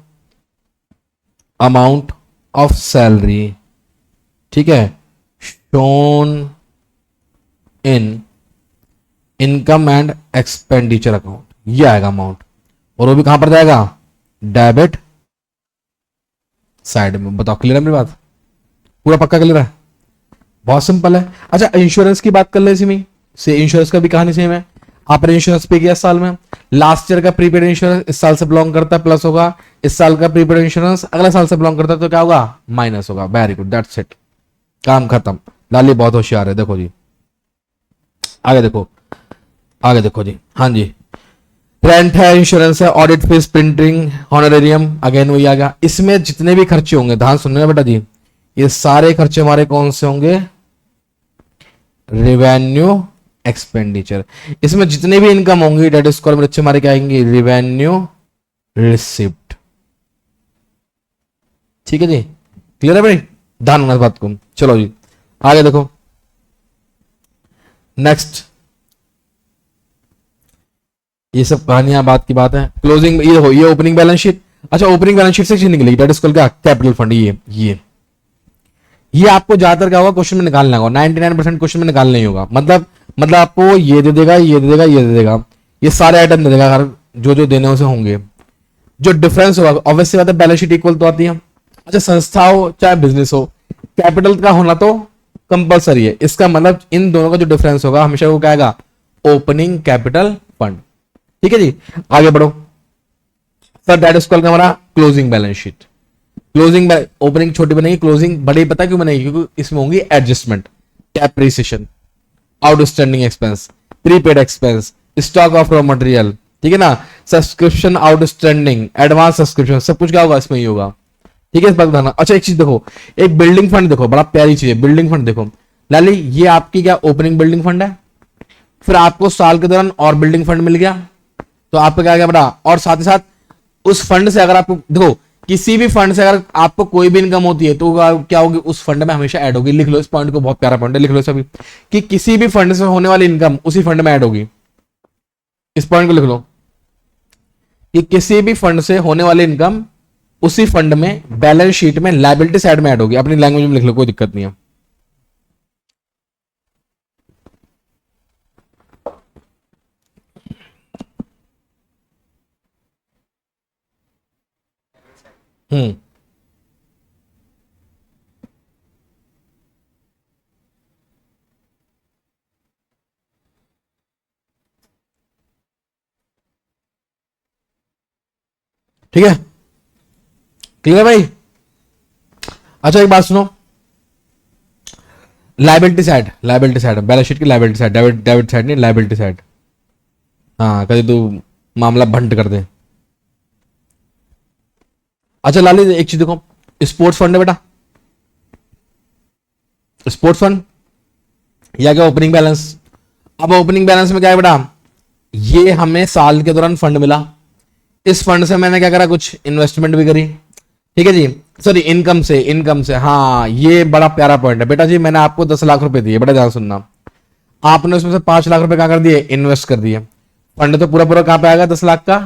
amount of salary, ठीक है, shown in income and expenditure account, ये आएगा अमाउंट। और वो भी कहां पर जाएगा, डेबिट साइड में। बताओ क्लियर है मेरी बात, पूरा पक्का क्लियर है, बहुत सिंपल है। अच्छा इंश्योरेंस की बात कर ले इसी में से, इंश्योरेंस का भी कहानी सेम है। आपने इंश्योरेंस पे किया साल में, लास्ट ईयर का प्रीपेड इंश्योरेंस इस साल से बिलोंग करता है, प्लस होगा, इस साल का प्रीपेड इंश्योरेंस अगले साल से बिलोंग करता है तो क्या होगा, माइनस होगा। वेरी गुड, दैट्स इट, काम खत्म। लाली बहुत होशियार है, देखो जी आगे देखो, आगे देखो जी, हाँ जी, रेंट है, इंश्योरेंस है, ऑडिट फीस, प्रिंटिंग, हॉनरेरियम, अगेन वही आ गया। इसमें जितने भी खर्चे होंगे, ध्यान सुनना बेटा जी, ये सारे खर्चे हमारे कौन से होंगे, रेवेन्यू एक्सपेंडिचर। इसमें जितने भी इनकम होंगी डेट स्कोर में अच्छे हमारे क्या आएंगे, रेवेन्यू रिसिप्ट। ठीक है जी, क्लियर है भाई, ध्यान रखना इस बात को। चलो जी आगे देखो, नेक्स्ट, ये सब कहानियां बात की बात है। क्लोजिंग, ये हो, ये ओपनिंग बैलेंस शीट। अच्छा, ओपनिंग बैलेंस शीट से चीज निकलेगी डेट स्कोर का कैपिटल फंड। ये आपको ज्यादातर क्या होगा, क्वेश्चन में निकालना होगा, 99% क्वेश्चन में निकालना ही होगा। मतलब आपको ये दे देगा, ये दे देगा, ये दे देगा, ये सारे आइटम दे देगा, हर जो जो देने उसे होंगे। जो डिफरेंस होगा ऑब्वियसली बात है, बैलेंस शीट इक्वल तो आती है। अच्छा, संस्था हो चाहे बिजनेस हो, कैपिटल का होना तो कंपलसरी है। इसका मतलब इन दोनों का जो डिफरेंस होगा हमेशा वो क्या आएगा, ओपनिंग कैपिटल फंड। ठीक है जी, आगे बढ़ो सर। दैट इज कॉल्ड हमारा closing balance sheet. Closing, opening छोटी बनेगी, क्लोजिंग बड़ी। पता क्यों बनेगी, क्योंकि इसमें होंगी adjustment, depreciation, outstanding expense, prepaid expense, stock of raw material, ठीक है ना, सब्सक्रिप्शन आउटस्टैंडिंग, एडवांस सब्सक्रिप्शन, सब कुछ क्या होगा इसमें ही होगा। ठीक है, इस बात को ध्यान। अच्छा, एक चीज देखो, एक बिल्डिंग फंड देखो, बड़ा प्यारी चीज है बिल्डिंग फंड। देखो लाली, ये आपकी क्या ओपनिंग बिल्डिंग फंड है, फिर आपको साल के दौरान और बिल्डिंग फंड मिल गया, तो आपका क्या गया बेटा, और साथ ही साथ उस फंड से अगर आपको देखो, किसी भी फंड से अगर आपको कोई भी इनकम होती है तो क्या होगी, उस फंड में हमेशा ऐड होगी। लिख लो इस पॉइंट को, बहुत प्यारा पॉइंट है, लिख लो सभी, कि किसी भी फंड से होने वाली इनकम उसी फंड में ऐड होगी। इस पॉइंट को लिख लो कि किसी भी फंड से होने वाली इनकम उसी फंड में बैलेंस शीट में लायबिलिटी साइड में ऐड होगी। अपनी लैंग्वेज में लिख लो, कोई दिक्कत नहीं है। हम्म, ठीक है, क्लियर भाई। अच्छा, एक बात सुनो, liability side, liability side balance sheet की liability side, debit debit side नहीं, लायबिलिटी साइड। हाँ, कभी तू मामला भंट कर दे। अच्छा लाली, एक चीज देखो, स्पोर्ट्स फंड है बेटा, स्पोर्ट्स फंड या क्या ओपनिंग बैलेंस। अब ओपनिंग बैलेंस में क्या है बेटा, ये हमें साल के दौरान फंड मिला, इस फंड से मैंने क्या करा, कुछ इन्वेस्टमेंट भी करी। ठीक है जी, सॉरी इनकम से, इनकम से। हाँ, ये बड़ा प्यारा पॉइंट है बेटा जी। मैंने आपको 10 लाख रुपए दिए, बड़ा ध्यान सुनना, आपने उसमें से 5 लाख रुपए क्या कर दिए, इन्वेस्ट कर दिए। फंड तो पूरा पूरा कहां पे आएगा, 10 लाख का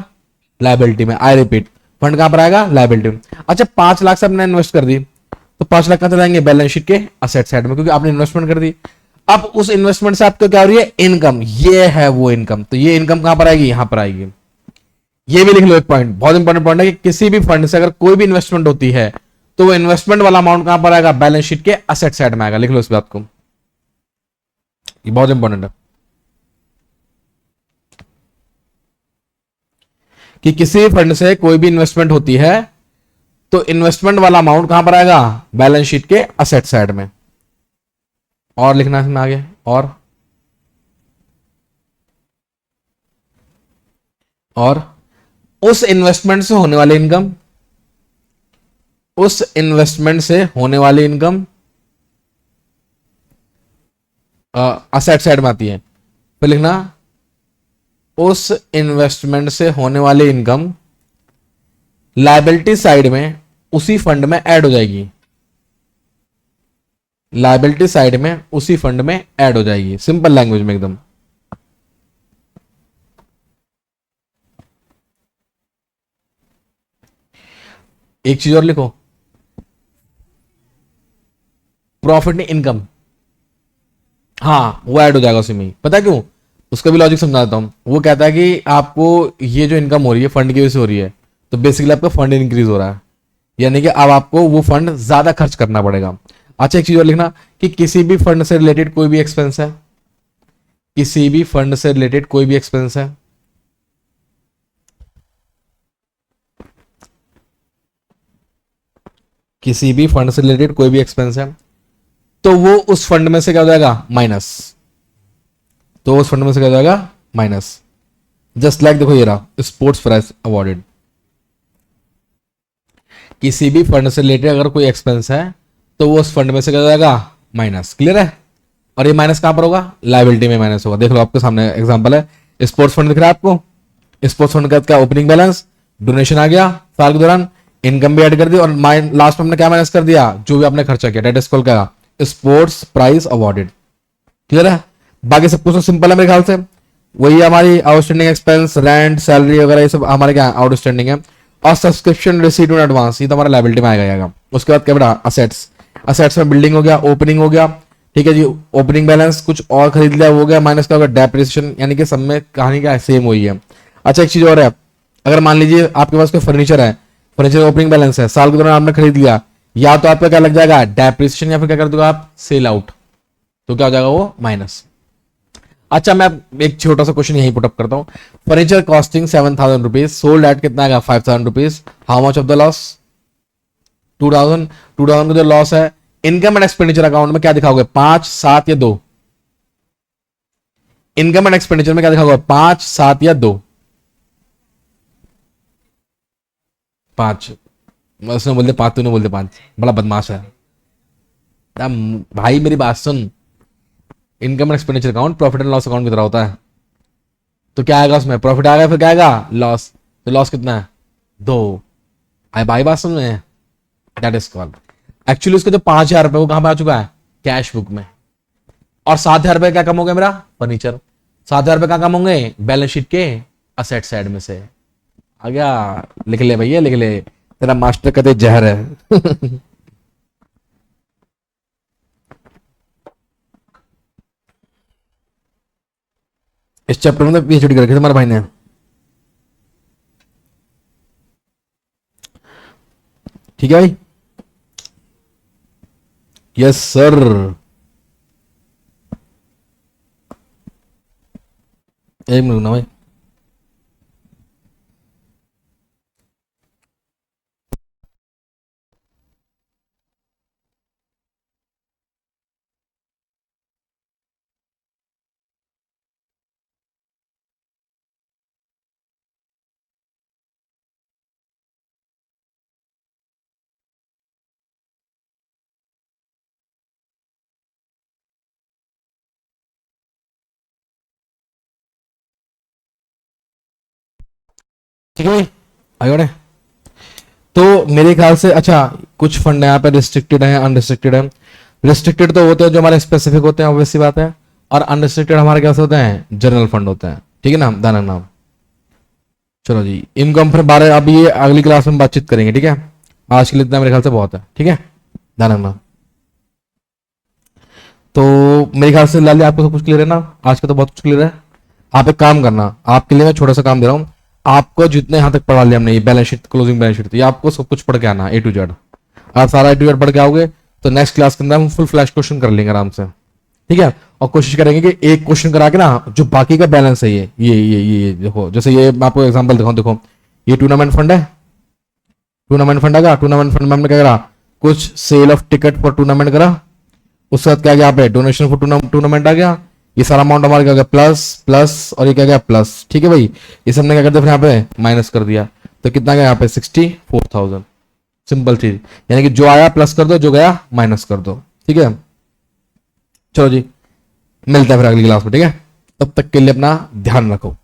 लायबिलिटी में। आई रिपीट, फंड कहां पर आएगा, लायबिलिटी में। अच्छा, 5 लाख से आपने इन्वेस्ट कर दी, तो 5 लाख कहां चले जाएंगे, बैलेंस शीट के असेट साइड में, क्योंकि आपने इन्वेस्टमेंट कर दी। अब उस इन्वेस्टमेंट से आपको क्या हो रही है, इनकम, ये है वो इनकम। तो ये इनकम कहां पर आएगी, यहां पर आएगी। ये भी लिख लो, एक पॉइंट, बहुत इंपॉर्टेंट पॉइंट है, कि किसी भी फंड से अगर कोई भी इन्वेस्टमेंट होती है तो वो इन्वेस्टमेंट वाला अमाउंट कहां पर आएगा, बैलेंस शीट के असेट साइड में आएगा। लिख लो इस बात को, ये बहुत इंपॉर्टेंट है, कि किसी भी फंड से कोई भी इन्वेस्टमेंट होती है तो इन्वेस्टमेंट वाला अमाउंट कहां पर आएगा, बैलेंस शीट के असेट साइड में। और लिखना इसमें आगे, और उस इन्वेस्टमेंट से होने वाली इनकम, उस इन्वेस्टमेंट से होने वाली इनकम असेट साइड में आती है। फिर लिखना, उस इन्वेस्टमेंट से होने वाली इनकम लायबिलिटी साइड में उसी फंड में ऐड हो जाएगी, लायबिलिटी साइड में उसी फंड में ऐड हो जाएगी, सिंपल लैंग्वेज में एकदम। एक चीज और लिखो, प्रॉफिट नहीं, इनकम, हाँ वो ऐड हो जाएगा उसी में ही। पता है क्यों, उसका भी लॉजिक समझाता हूं। वो कहता है कि आपको ये जो इनकम हो रही है फंड की वजह से हो रही है, तो बेसिकली आपका फंड इंक्रीज हो रहा है, यानी कि अब आपको वो फंड ज्यादा खर्च करना पड़ेगा। अच्छा, एक चीज और लिखना, कि किसी भी फंड से रिलेटेड कोई भी एक्सपेंस है, किसी भी फंड से रिलेटेड कोई भी एक्सपेंस है, किसी भी फंड से रिलेटेड कोई भी एक्सपेंस है, तो वो उस फंड में से क्या हो जाएगा, माइनस। तो उस फंड में से क्या हो जाएगा माइनस। जस्ट लाइक देखो ये रहा स्पोर्ट्स प्राइज अवॉर्डेड। किसी भी फंड से रिलेटेड अगर कोई एक्सपेंस है तो वो उस फंड में से क्या हो जाएगा माइनस। क्लियर है। और ये माइनस कहां पर होगा लायबिलिटी में माइनस होगा। देख लो आपके सामने एग्जांपल है स्पोर्ट्स फंड दिख रहा है आपको। स्पोर्ट्स फंड का क्या ओपनिंग बैलेंस डोनेशन आ गया साल के दौरान, इनकम भी ऐड कर दी और लास्ट में हमने क्या माइनस कर दिया जो भी आपने खर्चा किया डेट इज कॉल्ड क्या स्पोर्ट्स प्राइज अवॉर्डेड। क्लियर है। बाकी सब कुछ तो सिंपल है मेरे ख्याल से। वही हमारी आउटस्टैंडिंग एक्सपेंस रेंट सैलरी वगैरह ये सब हमारे क्या आउटस्टैंडिंग है। और सब्सक्रिप्शन रिसीट इन एडवांस ये तो हमारा लायबिलिटी में आएगा। उसके बाद क्या बेटा असेट्स। असेट्स में बिल्डिंग हो गया ओपनिंग हो गया। ठीक है जी। ओपनिंग बैलेंस कुछ और खरीद लिया हो गया माइनस का होगा डेप्रिसिएशन यानी कि सब में कहानी क्या सेम हुई है। अच्छा एक चीज और है अगर मान लीजिए आपके पास कोई फर्नीचर है फर्नीचर ओपनिंग बैलेंस है साल के दौरान आपने खरीद लिया या तो आपका क्या लग जाएगा डेप्रिसिएशन या फिर क्या कर दोगे आप सेल आउट तो क्या हो जाएगा वो माइनस। अच्छा मैं एक छोटा सा क्वेश्चन यही पुटअप करता हूं। Furniture costing 7,000 rupees sold at कितना आएगा 5,000 rupees. How much of the loss 2,000 का जो लॉस है इनकम एंड एक्सपेंडिचर अकाउंट में क्या दिखाओगे 5 7 या 2। इनकम एंड एक्सपेंडिचर में क्या दिखाओगे 5 7 या 2। 5 उसने बोलते 5 तूने बोलते 5 बड़ा बदमाश है। भाई मेरी बात सुन income and expenditure account profit and loss account की तरह होता है। तो क्या आएगा उसमें प्रॉफिट आएगा फिर क्या आएगा लॉस। तो लॉस कितना है 2। आई भाई बात सुन में दैट इज कॉल्ड एक्चुअली उसका जो 5,000 रुपए वो कहां पे आ चुका है कैश बुक में। और 7,000 रुपए क्या कम हो गया मेरा फर्नीचर। 7,000 रुपए कहां कम होंगे बैलेंस शीट के असेट साइड में से आ गया। लिख ले भैया लिख ले तेरा मास्टर कहते जहर है। इस चैप्टर में पीएचडी कर रखी तुम्हारे भाई ने। ठीक है भाई यस सर। एक मिनट ना भाई ठीक है भाई आगे बढ़े। तो मेरे ख्याल से अच्छा कुछ फंड है यहाँ पे रिस्ट्रिक्टेड है अनरिस्ट्रिक्टेड है। रिस्ट्रिक्टेड तो होते हैं जो हमारे स्पेसिफिक होते हैं ऑब्वियस सी बात है। और अनरिस्ट्रिक्टेड हमारे कैसे होते हैं जनरल फंड होते हैं। ठीक है ना दाना नाम। चलो जी इनकम फिर 12 अभी ये अगली क्लास में बातचीत करेंगे। ठीक है आज के लिए इतना मेरे ख्याल से बहुत है। ठीक है दाना नाम। तो मेरे ख्याल से लाली आपको सब कुछ क्लियर है ना आज का तो बहुत कुछ क्लियर है। आप एक काम करना आपके लिए मैं छोटा सा काम दे रहा हूँ। आपको जितने यहां तक पढ़ा लिया हमने ये balance sheet closing balance sheet तो ये आपको सब कुछ पढ़ के आना A to Z। आप सारा A to Z पढ़ के आओगे तो नेक्स्ट क्लास के अंदर हम फुल फ्लैश क्वेश्चन कर लेंगे आराम से। ठीक है और कोशिश करेंगे कि एक क्वेश्चन करा के ना जो बाकी का बैलेंस है ये देखो जैसे ये मैं आपको एग्जांपल दिखाऊं। देखो ये टूर्नामेंट फंड है। टूर्नामेंट फंड आएगा। टूर्नामेंट फंड में हमने क्या करा कुछ sale of ticket for tournament करा। उसके बाद क्या गया यहाँ पे डोनेशन फॉर टूर्नामेंट आ गया। ये सारा अमाउंट हमारा क्या गया प्लस प्लस और ये क्या गया प्लस। ठीक है भाई इसे हमने क्या कर दिया फिर यहाँ पे माइनस कर दिया तो कितना गया यहाँ पे 64,000। सिंपल चीज यानी कि जो आया प्लस कर दो जो गया माइनस कर दो। ठीक है चलो जी मिलता है फिर अगली क्लास में। ठीक है तब तक के लिए अपना ध्यान रखो।